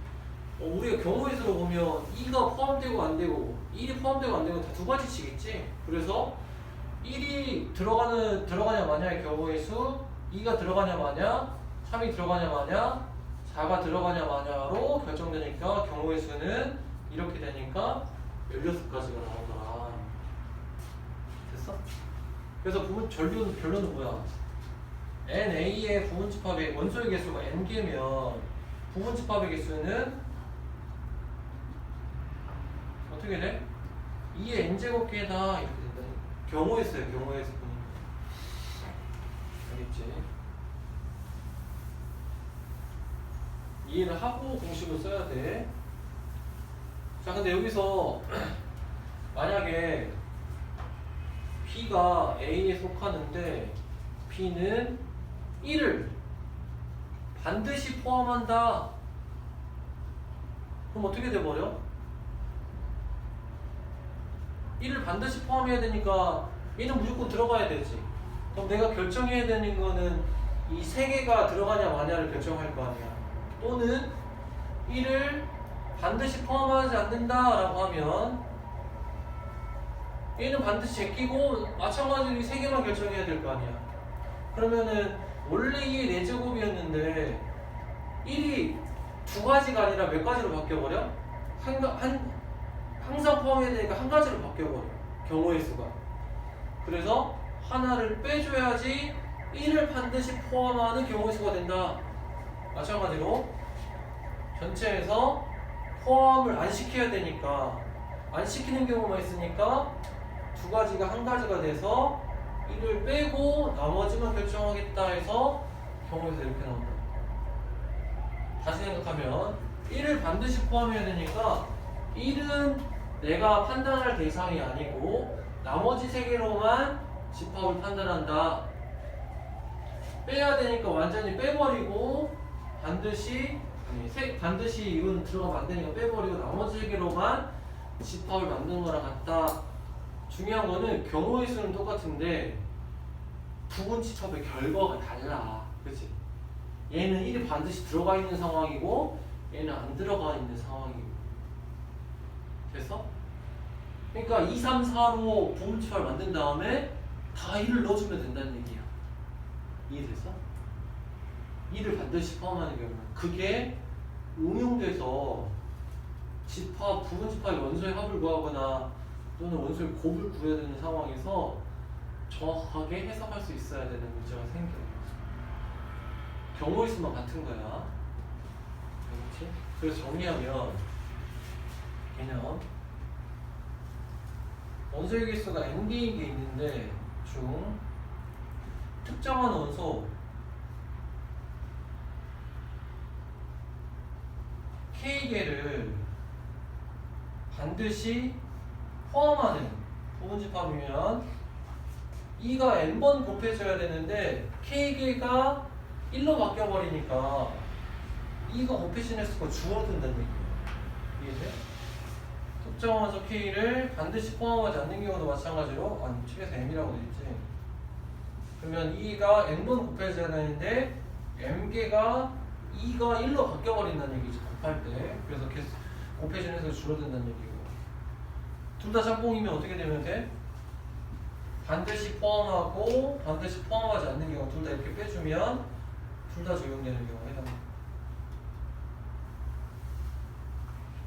우리가 경우의 수로 보면 2가 포함되고 안 되고 1이 포함되고 안 되고 다 두 가지씩있지. 그래서 1이 들어가냐 마냐의 경우의 수, 2가 들어가냐 마냐, 3이 들어가냐 마냐, 4가 들어가냐 마냐로 결정되니까 경우의 수는 이렇게 되니까 16가지가 나오더라. 됐어? 그래서 결론은 뭐야? NA의 부분집합의 원소의 개수가 n개면 부분집합의 개수는 어떻게 돼? 2의 n제곱개다 이렇게 된다. 경우의 수예요. 경우의 수. 알겠지? 이해를 하고 공식을 써야 돼. 자, 근데 여기서 만약에 B가 A에 속하는데 B는 1을 반드시 포함한다. 그럼 어떻게 돼버려? 1을 반드시 포함해야 되니까 얘는 무조건 들어가야 되지. 그럼 내가 결정해야 되는 거는 이 세 개가 들어가냐 마냐를 결정할 거 아니야. 또는 1을 반드시 포함하지 않는다 라고 하면 얘는 반드시 제끼고 마찬가지로 이 세 개만 결정해야 될 거 아니야. 그러면은 원래 이게 4제곱이었는데 1이 두 가지가 아니라 몇 가지로 바뀌어버려? 항상 포함해야 되니까 한 가지로 바뀌어버려. 경우의 수가. 그래서 하나를 빼줘야지 1을 반드시 포함하는 경우의 수가 된다. 마찬가지로 전체에서 포함을 안 시켜야 되니까 안 시키는 경우가 있으니까 두 가지가 한 가지가 돼서 1을 빼고 나머지만 결정하겠다 해서 경우에서 이렇게 나온다. 다시 생각하면 1을 반드시 포함해야 되니까 1은 내가 판단할 대상이 아니고 나머지 세 개로만 집합을 판단한다. 빼야 되니까 완전히 빼버리고 반드시 이건 들어가면 안 되니까 빼버리고 나머지 세 개로만 집합을 만드는 거랑 같다. 중요한 거는 경우의 수는 똑같은데 부분 집합의 결과가 달라. 그치? 얘는 1이 반드시 들어가 있는 상황이고 얘는 안 들어가 있는 상황이고. 됐어? 그러니까 2, 3, 4로 부분 집합을 만든 다음에 다 1을 넣어주면 된다는 얘기야. 이해됐어? 1을 반드시 포함하는 경우는 그게 응용돼서 부분 집합의 원소의 합을 구하거나 또는 원소의 곱을 구해야 되는 상황에서 정확하게 해석할 수 있어야 되는 문제가 생겨요. 경우의 수만 같은 거야. 그렇지? 그래서 정리하면 개념 원소의 개수가 n개인 게 있는데 중 특정한 원소 K개를 반드시 포함하는 부분집합이면 E가 n번 곱해져야 되는데 K개가 1로 바뀌어버리니까 E가 곱해지는 수가 줄어든다는 얘기예요. 이해돼? 특정한 원소 K를 반드시 포함하지 않는 경우도 마찬가지로 책에서 M이라고 되어있지. 그러면 2가 n번 곱해져야 되는데 m개가 2가 1로 바뀌어버린다는 얘기지 곱할 때. 그래서 계속 곱해지는 횟수가 줄어든다는 얘기고. 둘 다 짬뽕이면 어떻게 되면 돼? 반드시 포함하고 반드시 포함하지 않는 경우 둘 다 이렇게 빼주면 둘 다 적용되는 경우가 해당돼.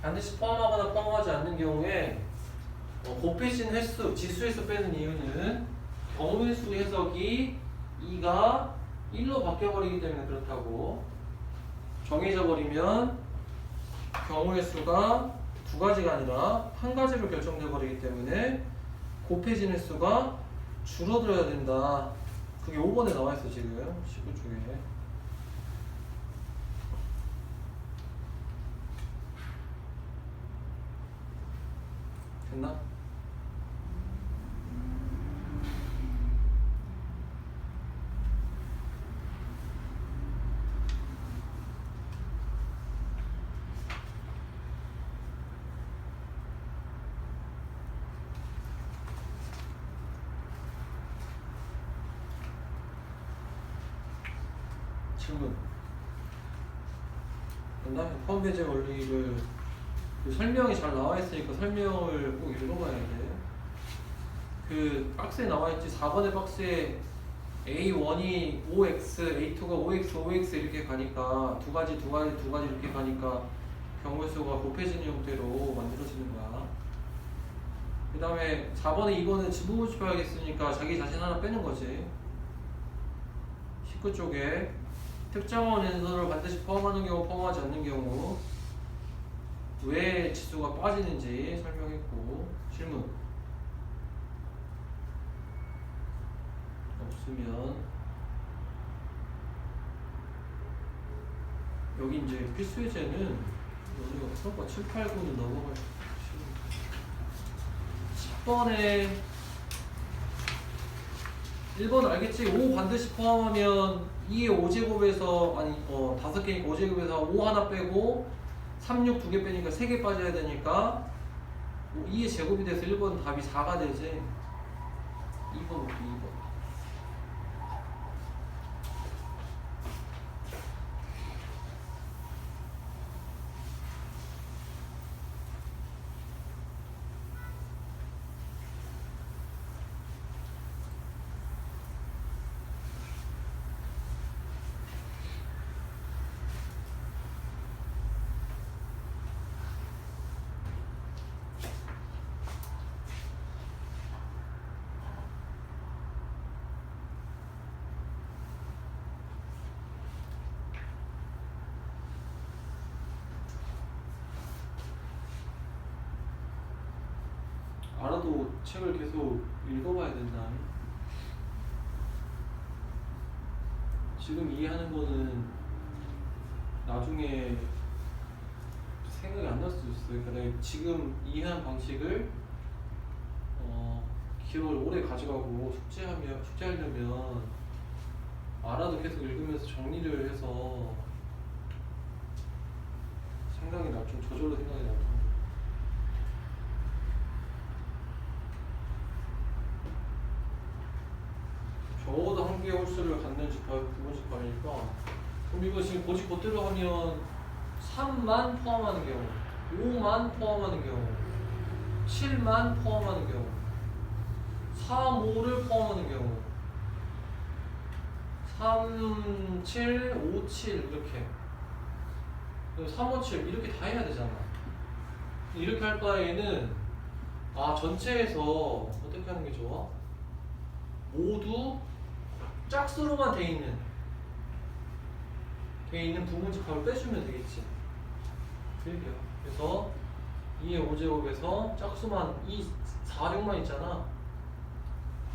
반드시 포함하거나 포함하지 않는 경우에 곱해진 횟수, 지수에서 빼는 이유는 경우의 수 해석이 2가 1로 바뀌어버리기 때문에 그렇다고. 정해져 버리면 경우의 수가 두 가지가 아니라 한 가지로 결정돼 버리기 때문에 곱해진 횟수가 줄어들어야 된다. 그게 5번에 나와 있어 지금 19쪽에. 됐나? 질문. 그다음에 포함 배제 원리를 그 설명이 잘 나와 있으니까 설명을 꼭 읽어봐야 돼. 그 박스에 나와 있지 4번의 박스에 A1이 5x, A2가 5x, 5x 이렇게 가니까 두 가지 이렇게 가니까 경우의 수가 곱해지는 형태로 만들어지는 거야. 그 다음에 4번에 2번은 지분모집하겠으니까 자기 자신 하나 빼는 거지. 19쪽에 특정한 연소를 반드시 포함하는 경우, 포함하지 않는 경우 왜 지수가 빠지는지 설명했고. 질문 없으면 여기 이제 필수 예제는 우리가 풀어봐. 7, 8, 9는 넘어갈 10번에 1번 알겠지? 5 반드시 포함하면 2의 5제곱에서 아니 5개니까 5제곱에서 5 하나 빼고 3, 6 2개 빼니까 3개 빠져야 되니까 2의 제곱이 돼서 1번 답이 4가 되지. 2번 볼게. 2번 알아도 책을 계속 읽어봐야 된다. 지금 이해하는 거는 나중에 생각이 안 날 수도 있어요. 그러니까 내가 지금 이해한 방식을 기억을 오래 가져가고 숙제하려면 알아도 계속 읽으면서 정리를 해서 생각이 좀 저절로 생각이 나고. 적어도 한 개의 홀수를 갖는 집합이 부분 집합이니까. 그럼 이거 지금 고지 그대로 하면 3만 포함하는 경우, 5만 포함하는 경우, 7만 포함하는 경우, 3, 5를 포함하는 경우, 3, 7, 5, 7 이렇게, 3, 5, 7 이렇게 다 해야 되잖아. 이렇게 할 바에는 전체에서 어떻게 하는 게 좋아? 모두 짝수로만 돼 있는 부분 집합을 빼주면 되겠지. 그래서 2의 5제곱에서 짝수만 4, 6만 있잖아.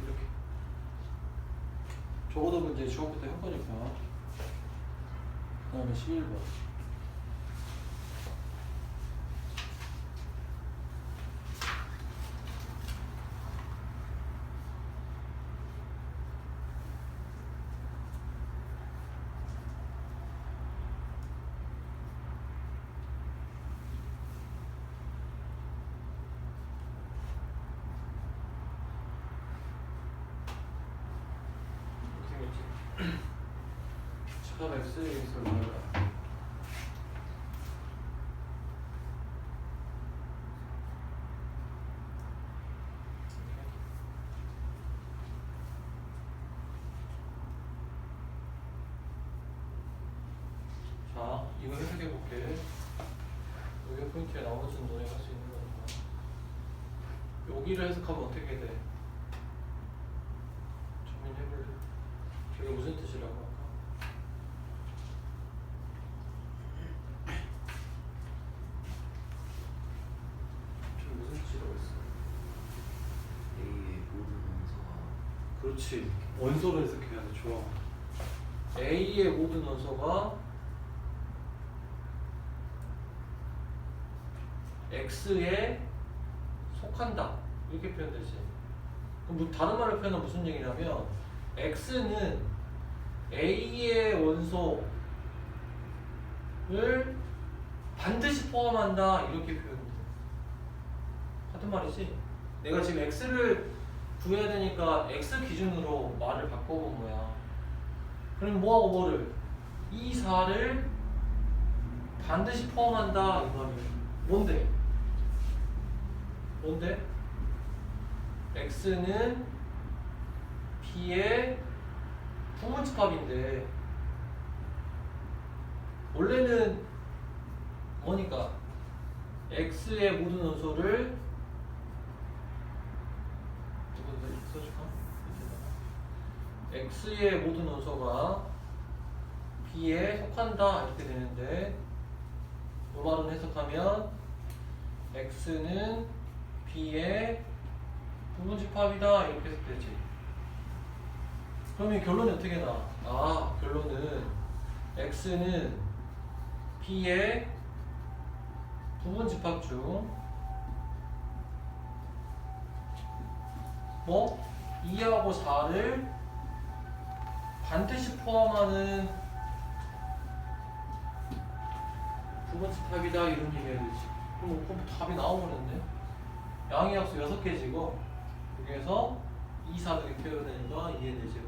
이렇게 적어도 이제 중학교 때 한 거니까. 그 다음에 11번 집합 X에서 얼마야? 자, 이거 해석해 볼게. 여기 포인트에 나머지는 너네가 할 수 있는 거니까. 여기를 해석하면 어떻게 돼? 정리해볼래? 저게 무슨 뜻이라고 할까? 저게 무슨 뜻이라고 했어? A의 모든 원소가 그렇지. 원소로 해석해야 돼. 좋아. A의 모든 원소가 X에 속한다. 이렇게 표현되지. 그럼 뭐 다른 말로 표현하면 무슨 얘기냐면 X는 A의 원소를 반드시 포함한다. 이렇게 표현돼. 같은 말이지. 내가 지금 X를 구해야 되니까 X 기준으로 말을 바꿔본 거야. 그럼 뭐하고 뭐를? 이 4를 반드시 포함한다. 이 말이야. 뭔데? 뭔데? X는 B의 부분집합인데 원래는 뭐니까 X의 모든 원소를 누구 써줄까? X의 모든 원소가 B에 속한다 이렇게 되는데 이 말은 해석하면 X는 B의 부분집합이다 이렇게 해석되지. 그러면 결론이 어떻게 나? 아, 결론은 X는 B의 부분집합 중 뭐? 2하고 4를 반드시 포함하는 부분집합이다 이런 얘기 해야 되지. 그럼 답이 나와버렸네. 양의 합수 6개지고 여기에서 2, 4들이 표현되니까 이해되죠.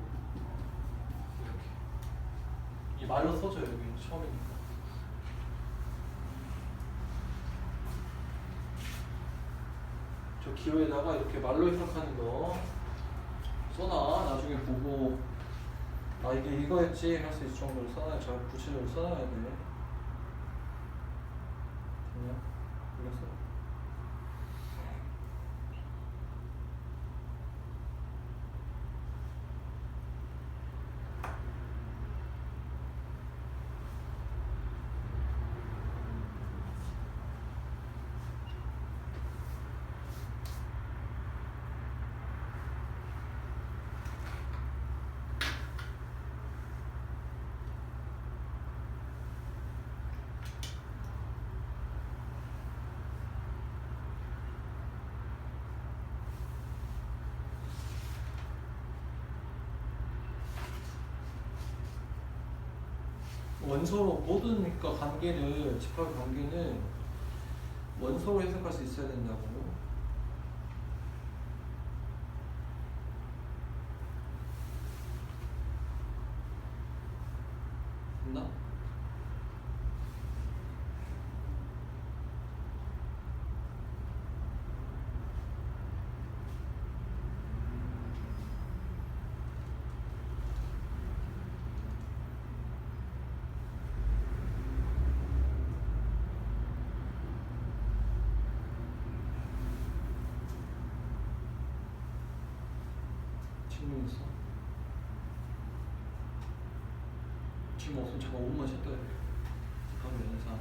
이렇게 이 말로 써줘요. 여기 처음이니까. 저 기호에다가 이렇게 말로 해석하는 거 써놔. 나중에 보고 아 이게 이거였지 할 수 있을 정도로 써놔야 잘 구체적으로 써놔야 돼. 그냥 이랬어. 원소로 모든 관계를 집합 관계는 원소로 해석할 수 있어야 된다고. 됐나? 질문 있어? 질문 없으면 잠깐 5분만 쉬었다 해. 다음 연사.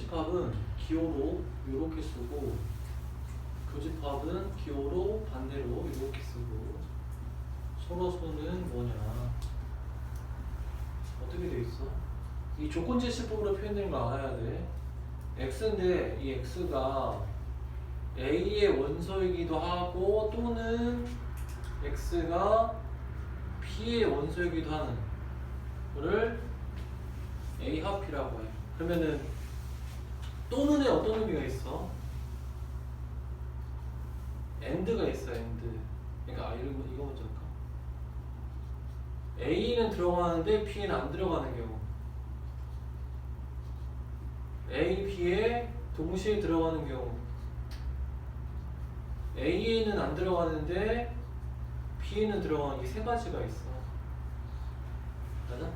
합집합은 기호로 이렇게 쓰고 교집합은 기호로 반대로 이렇게 쓰고 서로서는 뭐냐 어떻게 돼 있어? 이 조건제시법으로 표현된 거 알아야 돼. x인데 이 x가 a의 원소이기도 하고 또는 x가 b의 원소이기도 하는 거를 a 합이라고 해. 그러면은 또는에 어떤 의미가 있어? and가 있어. and. 그러니까 이거 먼저 할까? a는 들어가는데 b는 안 들어가는 경우. A, B에 동시에 들어가는 경우 A에는 안 들어가는데 B에는 들어가는 이 세 가지가 있어. 맞아?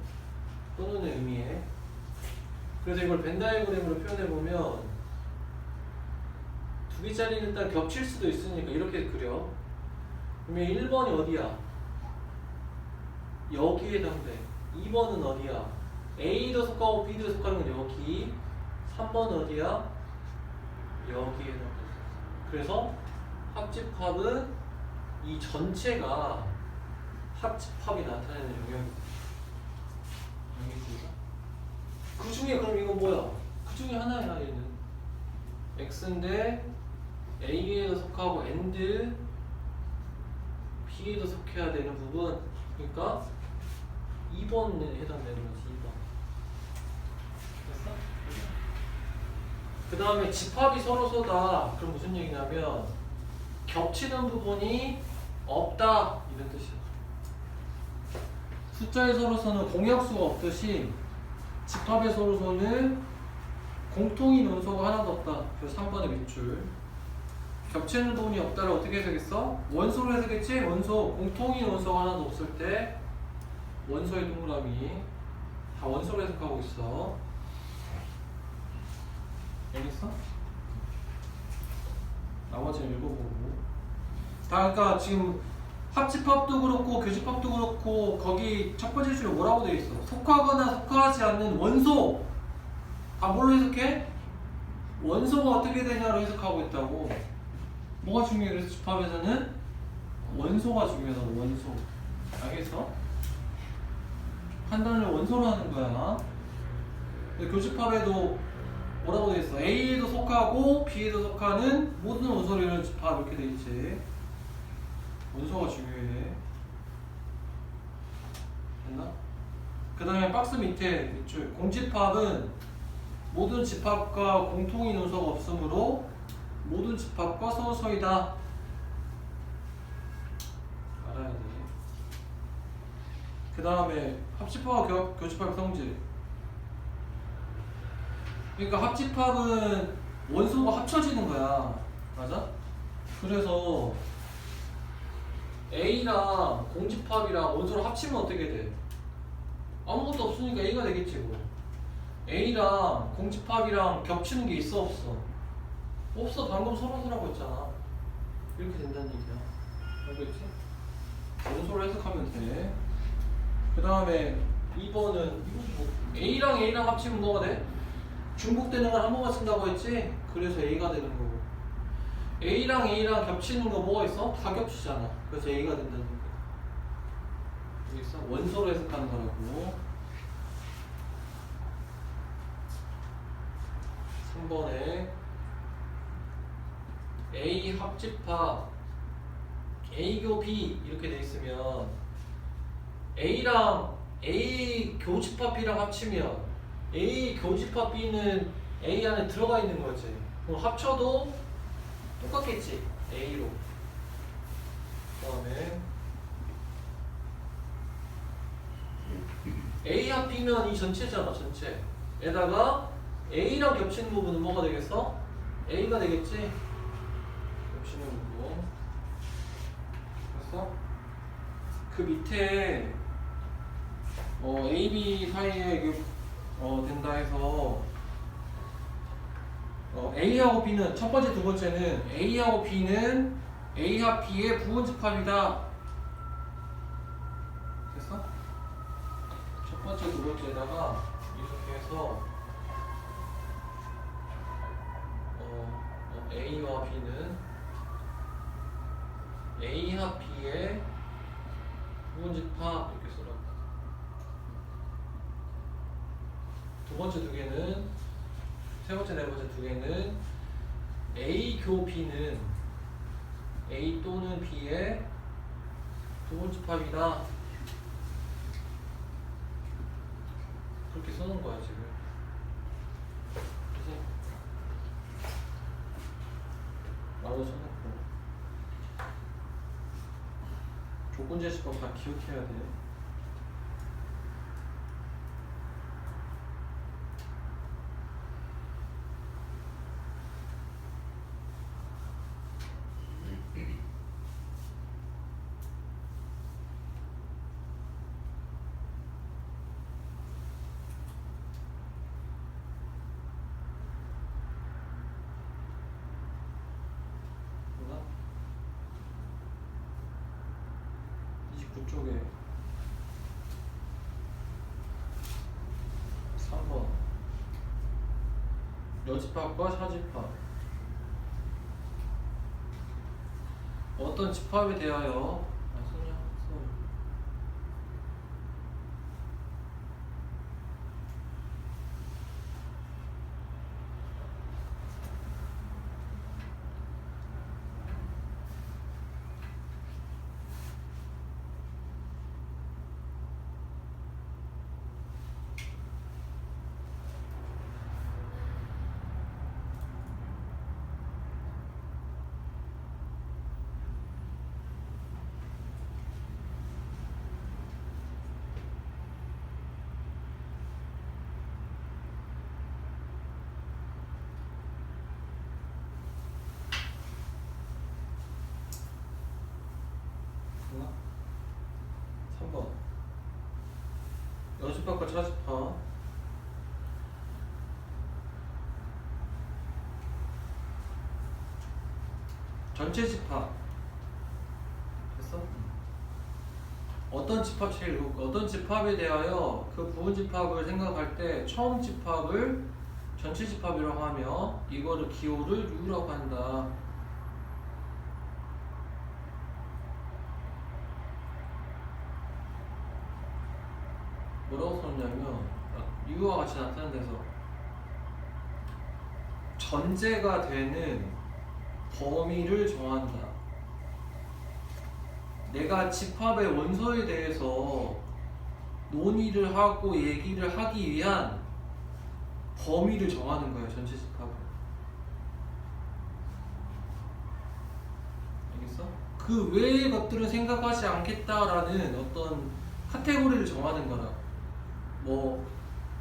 또는의 의미에. 그래서 이걸 벤 다이어그램으로 표현해보면 두 개짜리는 일단 겹칠 수도 있으니까 이렇게 그려. 그러면 1번이 어디야? 여기에 해당돼. 2번은 어디야? A도 속하고 B도 속하는 건 여기. 3번 어디야? 여기에 해당돼. 그래서 합집합은 이 전체가 합집합이 나타내는 영역이 있습니다. 그 중에 그럼 이건 뭐야? 그 중에 하나야 얘는. x인데 a에도 속하고 and b에도 속해야 되는 부분. 그러니까 2번에 해당되는 거지. 2번. 됐어? 그 다음에 집합이 서로서다. 그럼 무슨 얘기냐면 겹치는 부분이 없다 이런 뜻이야. 숫자의 서로서는 공역수가 없듯이 집합의 서로서는 공통인 원소가 하나도 없다. 그래서 3번의 밑줄. 겹치는 부분이 없다를 어떻게 해석했어? 원소로 해석했지? 원소. 공통인 원소가 하나도 없을 때 원소의 동그라미 다 원소로 해석하고 있어. 알겠어? 나머지는 읽어보고. 그러니까 지금 합집합도 그렇고 교집합도 그렇고 거기 첫 번째 줄에 뭐라고 되어 있어? 속하거나 속하지 않는 원소. 다 뭘로 해석해? 원소가 어떻게 되냐로 해석하고 있다고. 뭐가 중요해? 그래서 집합에서는 원소가 중요하다고. 원소. 알겠어? 판단을 원소로 하는 거야. 근데 교집합에도 뭐라고 돼 있어? A에도 속하고 B에도 속하는 모든 원소를 이루는 집합 이렇게 돼 있지. 원소가 중요해. 됐나? 그 다음에 박스 밑에 밑줄. 공집합은 모든 집합과 공통인 원소가 없으므로 모든 집합과 서서히다. 알아야 돼. 그 다음에 합집합과 교집합의 성질. 그러니까 합집합은 원소가 합쳐지는 거야. 맞아? 그래서 A랑 공집합이랑 원소를 합치면 어떻게 돼? 아무것도 없으니까 A가 되겠지 뭐. A랑 공집합이랑 겹치는 게 있어 없어? 없어. 방금 서로서라고 했잖아. 이렇게 된다는 얘기야. 알겠지? 원소를 해석하면 돼. 그 다음에 2번은 A랑 A랑 합치면 뭐가 돼? 중복되는 걸 한 번만 쓴다고 했지? 그래서 A가 되는 거고. A랑 A랑 겹치는 거 뭐가 있어? 다 겹치잖아. 그래서 A가 된다는 거. 여기 있어? 원소로 해석하는 거라고. 3번에 A 합집합 A교 B 이렇게 돼 있으면 A랑 A 교집합 B랑 합치면 A 교집합 B는 A 안에 들어가 있는 거지. 그럼 합쳐도 똑같겠지. A로. 그 다음에 A 합 B면 이 전체잖아. 전체. 에다가 A랑 겹치는 부분은 뭐가 되겠어? A가 되겠지. 겹치는 부분. 됐어? 그 밑에 A, B 사이에 된다 해서 A하고 B는 첫 번째 두 번째는 A하고 B는 A 합 B의 부분집합이다. 됐어? 첫 번째 두 번째에다가 이렇게 해서 A와 B는 A와 B의 부분집합 이렇게 쓰라고. 두 번째 두 개는, 세 번째 네 번째 두 개는 A 교 B는 A 또는 B의 부분집합이다. 그렇게 써놓은 거야 지금. 그래서 나도 써놓고 조건 제시법 다 기억해야 돼. 뭐다? 29쪽에 3번 여집합과 사집합. 어떤 집합에 대하여 쓰냐? 써. 됐나? 3번 여집합과 차집합. 전체 집합 됐어? 어떤 집합 제일 어떤 집합에 대하여 그 부분 집합을 생각할 때 처음 집합을 전체 집합이라고 하며 이거를 기호를 U라고 한다. 뭐라고 썼냐면 U와 같이 나타낸 데서 전제가 되는 범위를 정한다. 내가 집합의 원소에 대해서 논의를 하고 얘기를 하기 위한 범위를 정하는 거예요. 전체 집합을. 알겠어? 그 외의 것들은 생각하지 않겠다라는 어떤 카테고리를 정하는 거라. 뭐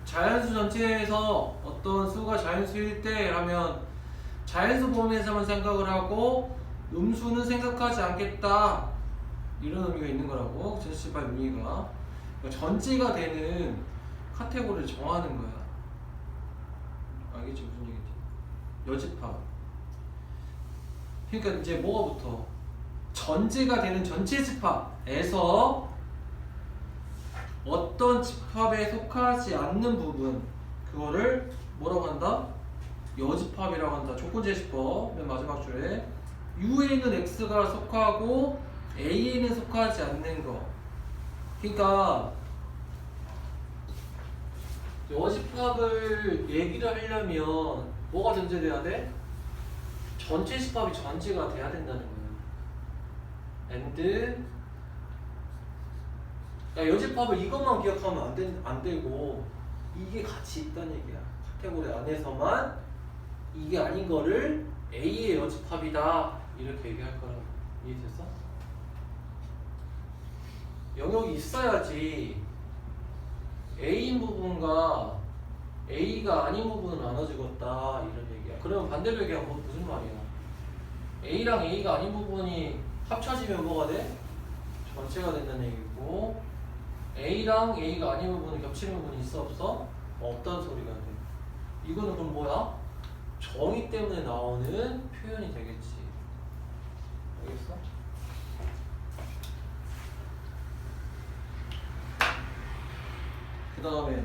자연수 전체에서 어떤 수가 자연수일 때 라면 자연수 범위에서만 생각을 하고 음수는 생각하지 않겠다, 이런 의미가 있는 거라고. 전체 집합 의미가 그러니까 전체가 되는 카테고리를 정하는 거야. 알겠지? 무슨 얘기인지. 여집합. 그러니까 이제 뭐가 붙어? 전제가 되는 전체 집합에서 어떤 집합에 속하지 않는 부분, 그거를 뭐라고 한다? 여집합이라고 한다. 조건제시법 맨 마지막 줄에 U에는 X가 속하고 A에는 속하지 않는 거. 그러니까 여집합을 얘기를 하려면 뭐가 전제돼야 돼? 전체 집합이 전제가 돼야 된다는 거예요. and 그러니까 여집합을 이것만 기억하면 안 되고 이게 같이 있다는 얘기야. 카테고리 안에서만 이게 아닌 거를 A의 여집합이다 이렇게 얘기할 거라고. 이해됐어? 영역이 있어야지 A인 부분과 A가 아닌 부분은 나눠지겠다 이런 얘기야. 그러면 반대로 얘기하면 무슨 말이야? A랑 A가 아닌 부분이 합쳐지면 뭐가 돼? 전체가 된다는 얘기고, A랑 A가 아닌 부분은 겹치는 부분이 있어 없어? 없다는 소리가 돼. 이거는 그럼 뭐야? 정의 때문에 나오는 표현이 되겠지. 알겠어? 그 다음에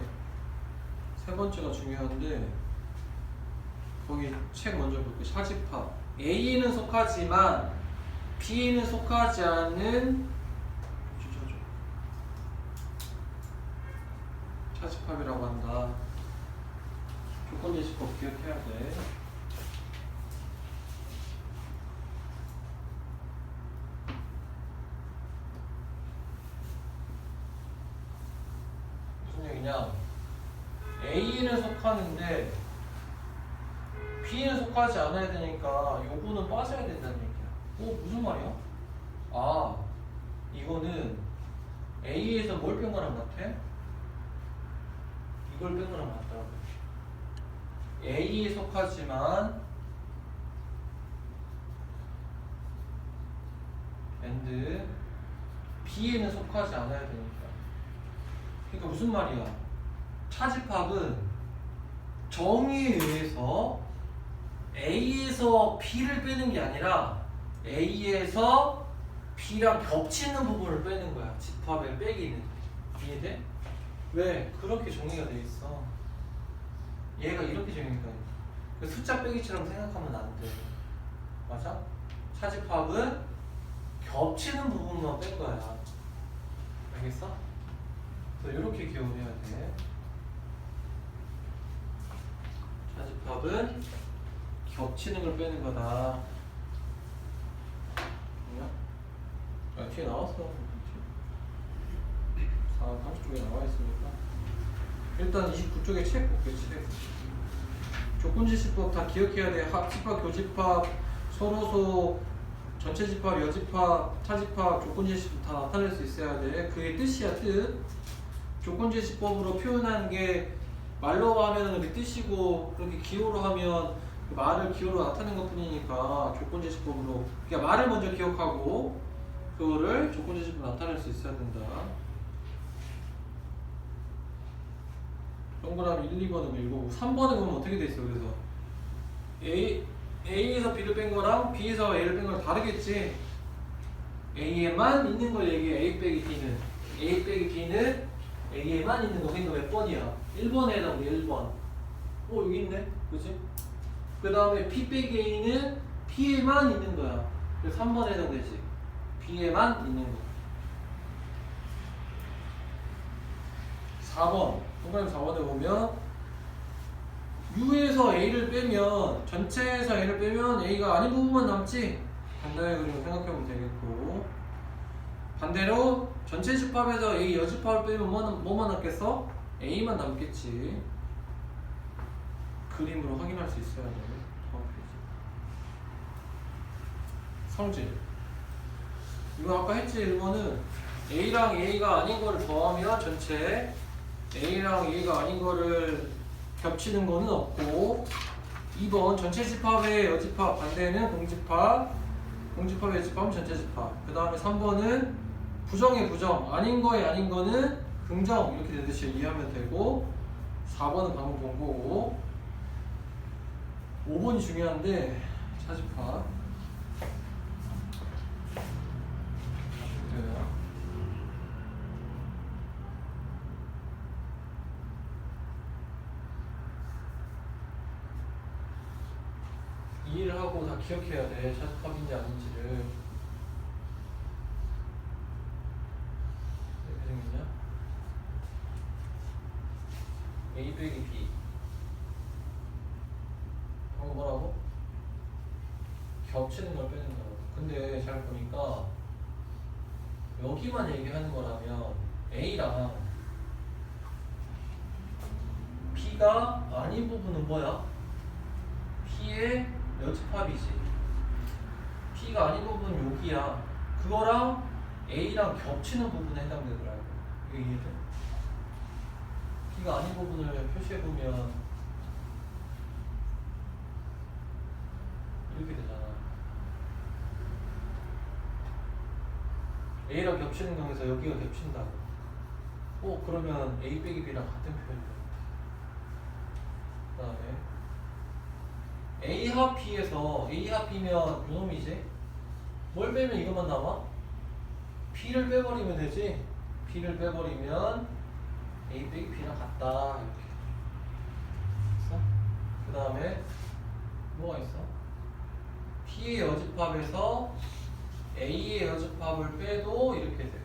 세 번째가 중요한데 거기 책 먼저 볼게요. 차집합. A에는 속하지만 B에는 속하지 않는 차집합이라고 한다. 조건제시법 기억해야 돼. 무슨 얘기냐? A에는 속하는데 B에는 속하지 않아야 되니까 요거는 빠져야 된다는 얘기야. 무슨 말이야? 아, 이거는 A에서 뭘 뺀 거랑 같아? 이걸 뺀 거랑 같더라고. A에 속하지만 and B에는 속하지 않아야 되니까. 그러니까 무슨 말이야? 차집합은 정의에 의해서 A에서 B를 빼는 게 아니라 A에서 B랑 겹치는 부분을 빼는 거야. 집합의 빼기는. 이해돼? 왜? 그렇게 정의가 돼 있어. 얘가 이렇게 정의가 돼. 숫자 빼기처럼 생각하면 안 돼. 맞아? 차집합은 겹치는 부분만 뺀 거야. 알겠어? 그래서 이렇게 기억을 해야 돼. 차집합은 겹치는 걸 빼는 거다. 뭐야? 뒤에 나왔어. 30쪽에 나와 있으니까. 일단 29쪽에 책 볼게. 책. 조건지시법 다 기억해야 돼. 합집합, 교집합, 서로소, 전체집합, 여집합, 차집합, 조건지시법 다 나타낼 수 있어야 돼. 그게 뜻이야, 뜻. 조건지시법으로 표현한 게 말로 하면 그 뜻이고, 그렇게 기호로 하면 그 말을 기호로 나타내는 것 뿐이니까 조건지시법으로. 그러니까 말을 먼저 기억하고 그거를 조건지시법으로 나타낼 수 있어야 된다. 동그라미 1, 2번은 읽고 3번에 보면 어떻게 돼 있어? 그래서 A에서 B를 뺀 거랑 B에서 A를 뺀 거랑 다르겠지. A에만 있는 걸 얘기해. A 빼기 B는 A 빼기 B는 A에만 있는 거. 그러니까 몇 번이야? 1번에 해당돼. 1번. 여기 있네. 그치? 그 다음에 P 빼기 A는 P에만 있는 거야. 그래서 3번에 해당되지. B에만 있는 거. 4번. 동그라미 4번에 보면 U에서 A를 빼면 전체에서 A를 빼면 A가 아닌 부분만 남지. 간단하게 그리고 생각해보면 되겠고, 반대로 전체 집합에서 A 여집합을 빼면 뭐만 남겠어? A만 남겠지. 그림으로 확인할 수 있어야 돼. 성질. 이거 아까 했지. 1번은 A랑 A가 아닌 거를 더하면 전체, A랑 A가 아닌 거를 겹치는 거는 없고, 2번 전체 집합의 여집합 반대는 공집합, 공집합의 여집합은 전체 집합. 그 다음에 3번은 부정의 부정, 아닌 거에 아닌 거는 긍정, 이렇게 되듯이 이해하면 되고, 4번은 방금 본 거고, 5번이 중요한데 차집합. 이해를 하고 다 기억해야 돼. 차집합인지 아닌지를. 이렇게 생겼냐? A 빼기 B. 뭐라고? 겹치는 걸 빼는 거라고. 근데 잘 보니까 여기만 얘기하는 거라면 A랑 B가 아닌 부분은 뭐야? P의 여집합이지. P가 아닌 부분은 여기야. 그거랑 A랑 겹치는 부분에 해당되더라고. 이게 이해돼? P가 아닌 부분을 표시해보면 이렇게 되잖아. A랑 겹치는 경우에서 여기가 겹친다고. 그러면 A 빼기 B랑 같은 표현이야. 그 다음에 A 합 B에서 A 합 B면 이놈이지? 뭘 빼면 이것만 남아? B를 빼버리면 되지? B를 빼버리면 A 빼기 B랑 같다. 이렇게. 그 다음에 뭐가 있어? P의 여집합에서 A의 여집합을 빼도 이렇게 돼.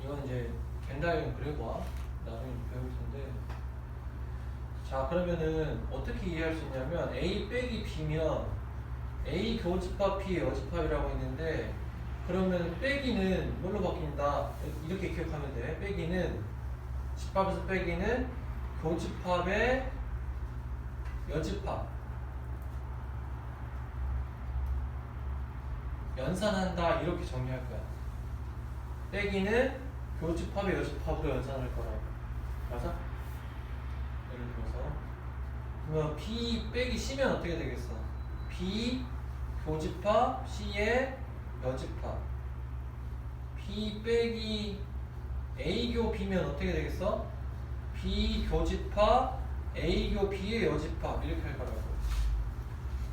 이건 이제 벤다이어그램 그려봐. 나중에 배울 텐데. 자, 그러면은 어떻게 이해할 수 있냐면 A 빼기 B면 A 교집합 P의 여집합이라고 했는데, 그러면 빼기는 뭘로 바뀐다? 이렇게 기억하면 돼. 빼기는 집합에서 빼기는 교집합의 여집합, 연산한다, 이렇게 정리할 거야. 빼기는 교집합의 여집합으로 연산할 거라고. 맞아? 예를 들어서 그러면 B 빼기 C면 어떻게 되겠어? B 교집합 C의 여집합. B 빼기 A교 B면 어떻게 되겠어? B 교집합 A교 B의 여집합, 이렇게 할 거라고.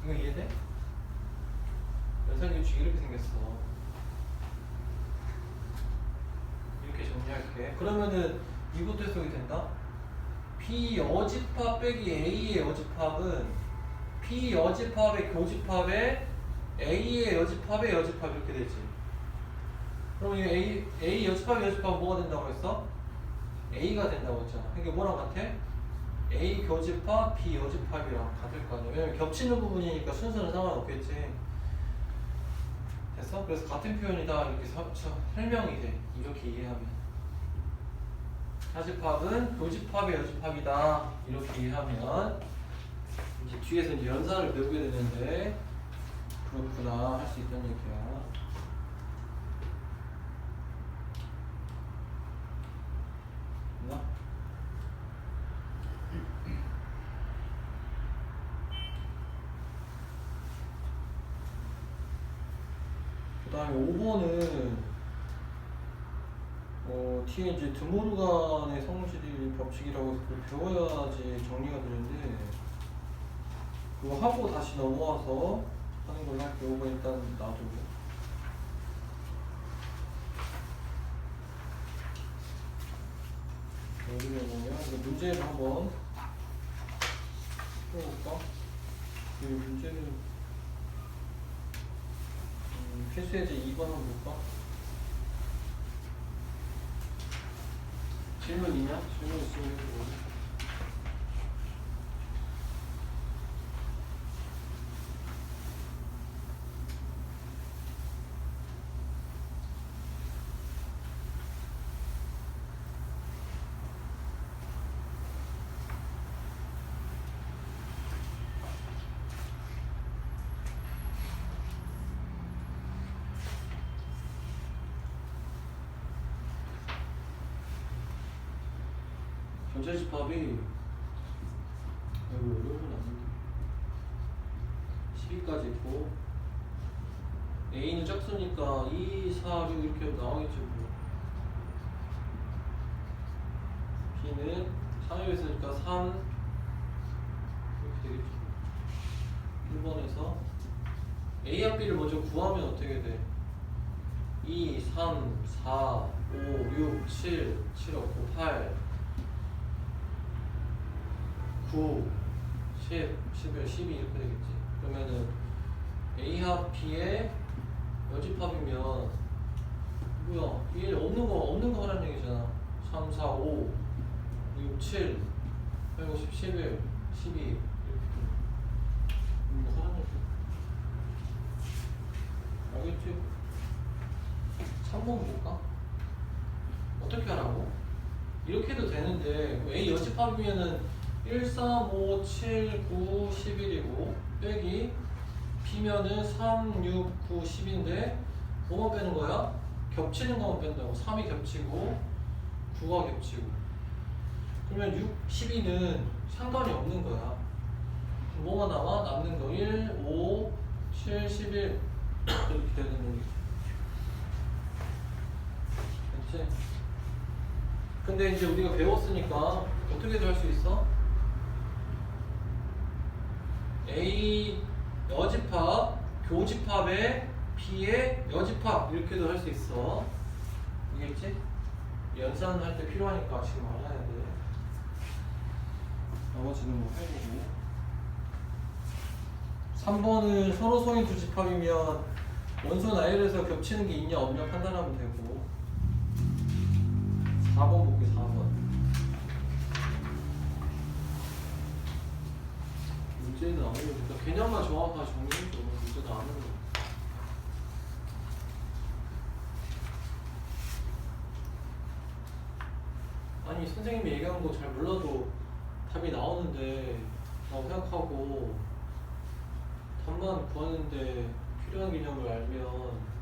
이거 이해돼? 연산규칙 이렇게 생겼어. 이렇게 정리할게. 그러면은 이것도 해석이 된다. B 여집합 빼기 A의 여집합은 B 여집합의 교집합에 A의 여집합의 여집합, 이렇게 되지. 그럼 이 A 여집합의 여집합은 뭐가 된다고 했어? A가 된다고 했잖아. 이게 뭐랑 같아? A 교집합 B 여집합이랑 같을 거 아니야. 왜냐면 겹치는 부분이니까 순서는 상관없겠지. 됐어? 그래서 같은 표현이다, 이렇게 설명이 돼. 이렇게 이해하면. 사집합은 교집합의 여집합이다, 이렇게 이해하면 이제 뒤에서 이제 연산을 배우게 되는데, 그렇구나 할 수 있다는 얘기야. 됐나? 그 다음에 5번은 뒤에 이제 드모르간의 성질 법칙이라고 해서 그걸 배워야지 정리가 되는데, 그거 하고 다시 넘어와서 하는 걸로 할게요. 5번 일단 놔두고. 여기를 보면 이거 문제를 한번 풀어볼까? 이 문제는 필수예제 2번 한번 볼까? 질문 있냐? 질문 있으면 해보고. 전체집합이 어려운 않는데 12까지 있고, A는 적수니까 2, 4, 6 이렇게 나오겠죠. 뭐. B는 3이 있으니까 3 이렇게 되겠죠. 1번에서 A와 B를 먼저 구하면 어떻게 돼? 2, 3, 4, 5, 6, 7, 7 없고 8, 9, 10, 11, 12 이렇게 되겠지. 그러면은 A합 B의 여집합이면 뭐야? 1 없는 거 하라는 얘기잖아. 3, 4, 5, 6, 7, 8, 9, 10, 11, 12 이렇게 하라는 얘기. 알겠지? 3번 볼까? 어떻게 하라고? 이렇게 해도 되는데, A 여집합이면은 1, 3, 5, 7, 9, 11이고 빼기 B면은 3, 6, 9, 10인데 뭐만 빼는 거야? 겹치는 것만 뺀다고. 3이 겹치고 9가 겹치고. 그러면 6, 12는 상관이 없는 거야. 그럼 뭐가 나와? 남는 거 1, 5, 7, 11 이렇게 되는 거지. 됐지? 근데 이제 우리가 배웠으니까 어떻게도 할 수 있어? A 여집합 교집합의 B의 여집합, 이렇게도 할 수 있어. 이해했지? 연산할 때 필요하니까 지금 알아야 돼. 나머지는 뭐 해보고. 3번은 서로 소인 두 집합이면 원소 나열에서 겹치는 게 있냐 없냐 판단하면 되고 4번 볼게 4번 문제는 안 해도 개념만 정확하게 정리해줘 문제는 안 해도 아니 선생님이 얘기한 거 잘 몰라도 답이 나오는데 라고 생각하고 답만 구하는데 필요한 개념을 알면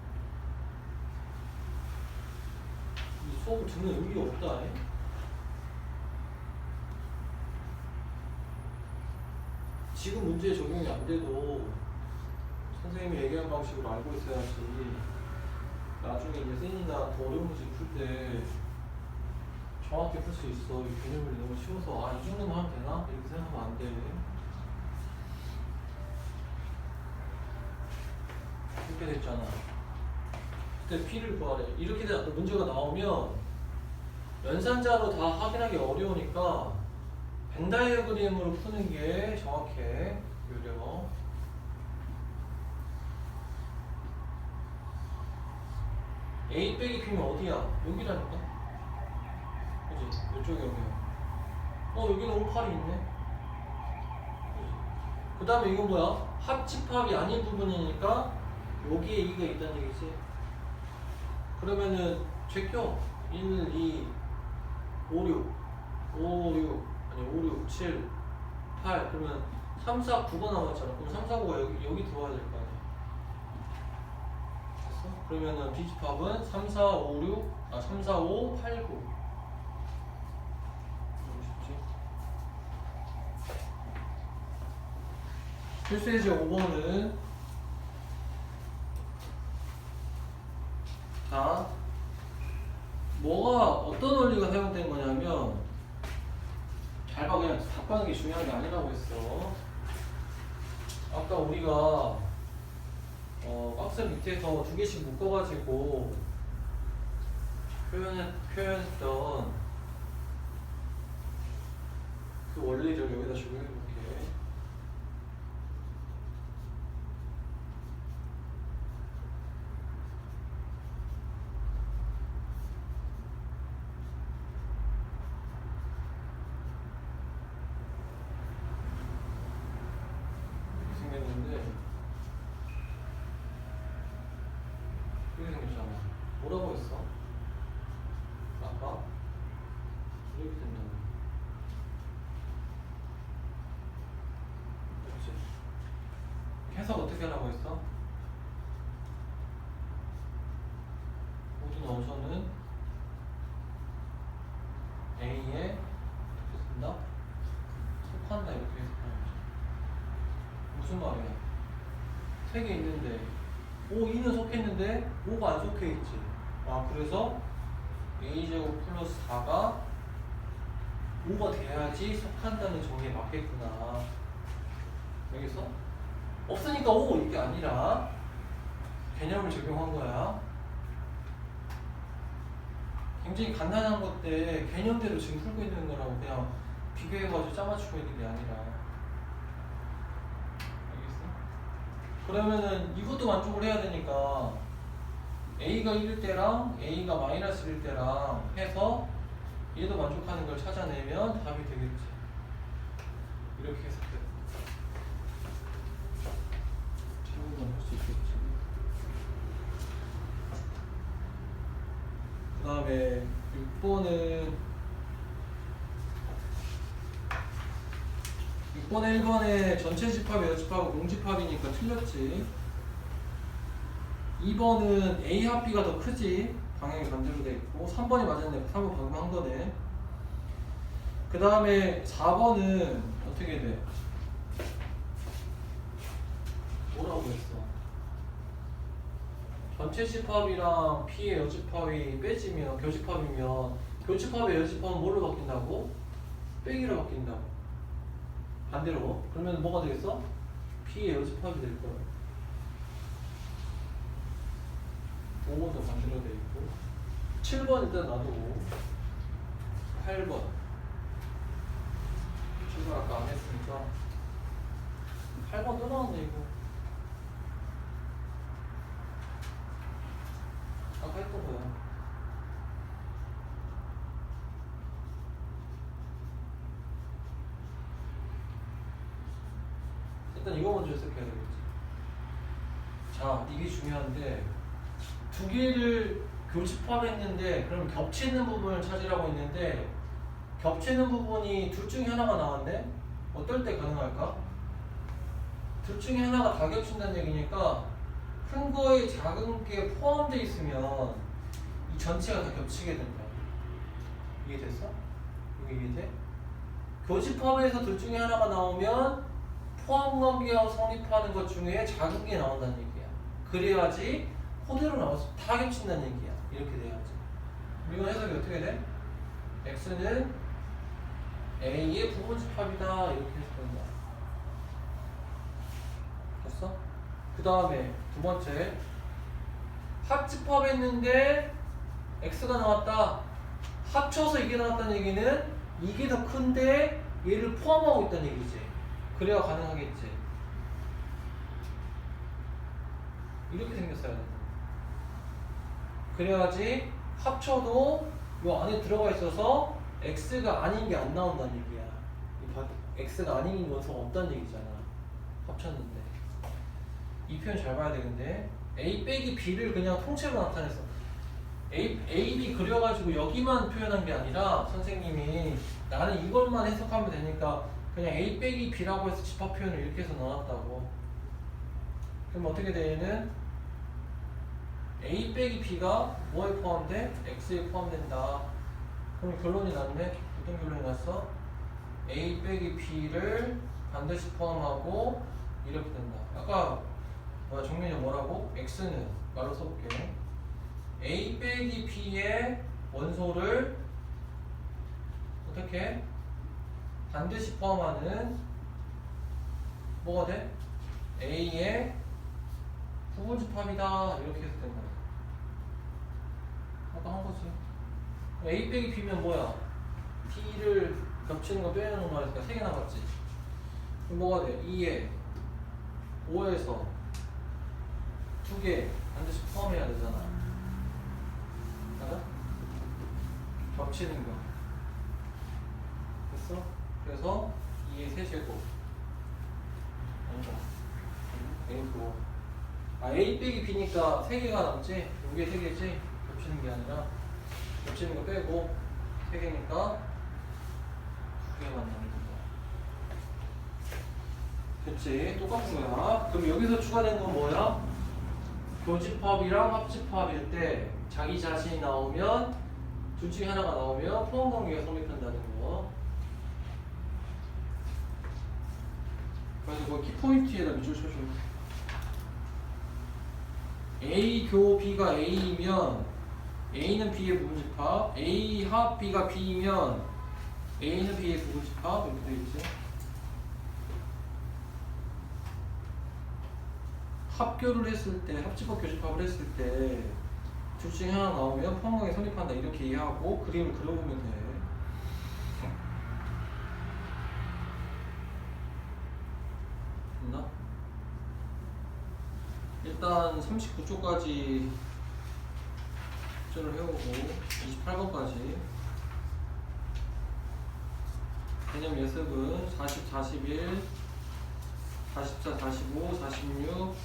이 수업을 듣는 의미가 없다. 지금 문제에 적용이 안 돼도 선생님이 얘기한 방식으로 알고 있어야지 나중에 이제 쌤이나 더 어려운 문제 풀 때 정확히 풀 수 있어. 이 개념을 너무 쉬워서 아 이 정도만 하면 되나? 이렇게 생각하면 안 돼. 이렇게 됐잖아. 그때 P를 구하래. 이렇게 문제가 나오면 연산자로 다 확인하기 어려우니까 벤 다이어그램으로 푸는 게 정확해. 요령. A 빼기 B면 어디야? 여기라니까. 그지? 이쪽이 여기야. 여기는 58이 있네. 그 다음에 이건 뭐야? 합집합이 아닌 부분이니까 여기에 2가 있다는 얘기지. 그러면은 제껴. 1, 2, 5, 6 5, 6 아니 5, 6, 7, 8 그러면 3, 4, 9가 남았잖아. 그럼 3, 4, 9가 여기 들어와야 될 거 아니야. 됐어? 그러면은 B집합은 3, 4, 5, 6 3, 4, 5, 8, 9 너무 쉽지? 필수예제 5번은 자 뭐가 어떤 원리가 사용된 거냐면 잘 봐. 그냥 답하는 게 중요한 게 아니라고 했어. 아까 우리가 박스 밑에서 2개씩 묶어가지고 표현했던 그 원리를 여기다 적용해볼게. 이렇게 생겼잖아. 뭐라고 했어? 아까? 이렇게 된다고. 그렇지? 해석 어떻게 하라고 했어? 모든 원소는 A에 어떻게 쓴다? 속한다 이렇게 해석하는 거지. 무슨 말이야? 3개 있는데 2는 속했는데 5가 안 속해있지. 그래서 A제곱 플러스 4가 5가 돼야지 속한다는 정의에 맞겠구나. 여기서 없으니까 5 이게 아니라 개념을 적용한 거야. 굉장히 간단한 것들 개념대로 지금 풀고 있는 거라고 그냥 비교해가지고 짜맞추고 있는 게 아니라. 그러면은 이것도 만족을 해야 되니까 A가 1일 때랑 A가 마이너스 1일 때랑 해서 얘도 만족하는 걸 찾아내면 답이 되겠지. 이렇게 해석해. 질문만 할 수 있겠지. 그 다음에 6번에 1번에 전체 집합이 여집합하고 공집합이니까 틀렸지. 2번은 A 합 B가 더 크지. 방향이 반대로 돼 있고 3번이 맞았네. 3번 방금 한 거네. 그 다음에 4번은 어떻게 돼? 뭐라고 했어? 전체 집합이랑 P의 여집합이 빼지면 교집합이면 교집합의 여집합은 뭘로 바뀐다고? 빼기로 바뀐다고. 반대로. 그러면 뭐가 되겠어? P의 여집합이 될 거야. 5번도 반대로 돼 있고 7번 일단 놔두고 8번 출발 아까 안 했으니까 8번 또 나왔네 이거. 아까 했던 거야. 일단 이거 먼저 해석해야 되겠지. 자, 이게 중요한데 두 개를 교집합했는데 그럼 겹치는 부분을 찾으라고 했는데 겹치는 부분이 둘 중에 하나가 나왔네? 어떨 때 가능할까? 둘 중에 하나가 다 겹친다는 얘기니까 큰 거에 작은 게 포함되어 있으면 이 전체가 다 겹치게 된다. 이해됐어? 이게 이해돼? 교집합에서 둘 중에 하나가 나오면 포함관계가 성립하는 것 중에 작은 게 나온다는 얘기야. 그래야지 그대로 나와서 다 겹친다는 얘기야. 이렇게 돼야지. 이건 해석이 어떻게 돼? x는 a의 부분집합이다. 이렇게 해석된다. 됐어? 그 다음에 두 번째 합집합했는데 x가 나왔다. 합쳐서 이게 나왔다는 얘기는 이게 더 큰데 얘를 포함하고 있다는 얘기지. 그래야 가능하겠지. 이렇게 생겼어야 된다. 그래야지 합쳐도 이 안에 들어가 있어서 x가 아닌 게 안 나온다는 얘기야. x가 아닌 원소가 없다는 얘기잖아. 합쳤는데. 이 표현 잘 봐야 되는데 a 빼기 b를 그냥 통째로 나타냈어. a, b 그려가지고 여기만 표현한 게 아니라 선생님이 나는 이것만 해석하면 되니까 그냥 a 빼기 b라고 해서 집합 표현을 이렇게 해서 넣어놨다고. 그럼 어떻게 돼? 얘는 a 빼기 b가 뭐에 포함돼? x에 포함된다. 그럼 결론이 났네. 어떤 결론이 났어? a 빼기 b를 반드시 포함하고 이렇게 된다. 아까 정민이 뭐라고? x는 말로 써볼게. a 빼기 b의 원소를 어떻게? 반드시 포함하는 뭐가 돼? a의 부분집합이다. 이렇게 해서 된다. 아까 한 거지. a 빼기 b면 뭐야? b를 겹치는 거 빼는 거 말했으니까 3개 남았지. 그럼 뭐가 돼? 2에 5에서 2개 반드시 포함해야 되잖아. 맞아? 겹치는 거. 됐어? 그래서 2의 세제곱. 아니다. A고. A 빼기 B니까 3개가 남지? 요게 3개지? 겹치는 게 아니라 겹치는 거 빼고 3개니까 2개만 남는 거야. 그치? 똑같은 거야. 그럼 여기서 추가된 건 뭐야? 교집합이랑 합집합일 때 자기 자신이 나오면 둘 중에 하나가 나오면 포함관계가 성립한다는 거. 그래서 그 키포인트에다 밑줄 쳐줘. A 교 B가 A이면 A는 B의 부분집합, A 합 B가 B이면 A는 B의 부분집합 이렇게 되겠지. 합교를 했을 때, 합집합 교집합을 했을 때 둘 중에 하나 나오면 포함관계 성립한다 이렇게 이해하고 그림을 그려보면 돼. 됐나? 일단 39쪽까지 숙제를 해오고 28번까지 개념 예습은 40, 41, 44, 45, 46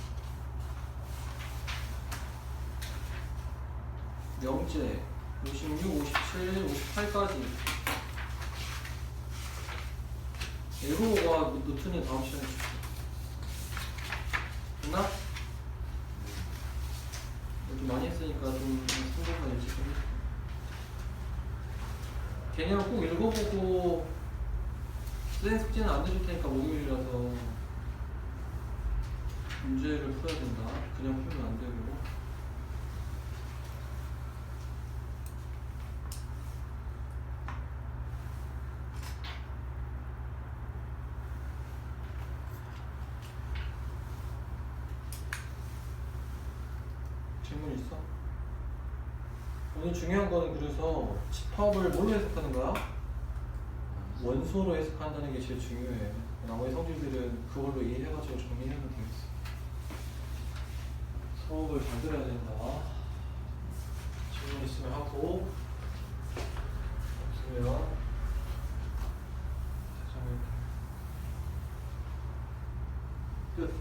명제 56, 57, 58까지 에로가 노트는 다음 시간에 줄게. 됐나? 좀 많이 했으니까 좀 성공한 일찍 좀 해줄게. 개념 꼭 읽어보고 선생님 숙제는 안 해줄 테니까 목요일이라서 문제를 풀어야 된다. 그냥 풀면 안 되고. 질문 있어? 오늘 중요한 거는 그래서 집합을 뭘로 해석하는 거야? 원소로 해석한다는 게 제일 중요해. 나머지 성질들은 그걸로 이해해가지고 정리하면 되겠어. 수업을 잘 들어야 된다. 질문 있으면 하고 없으면 대정을 끝.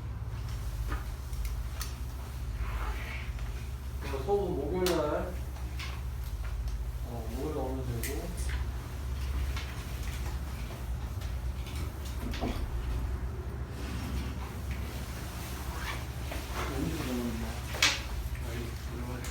그래서 수업은 목요일날 목요일 오면 되고. 언제 들어오는 거야? 들어가야 돼.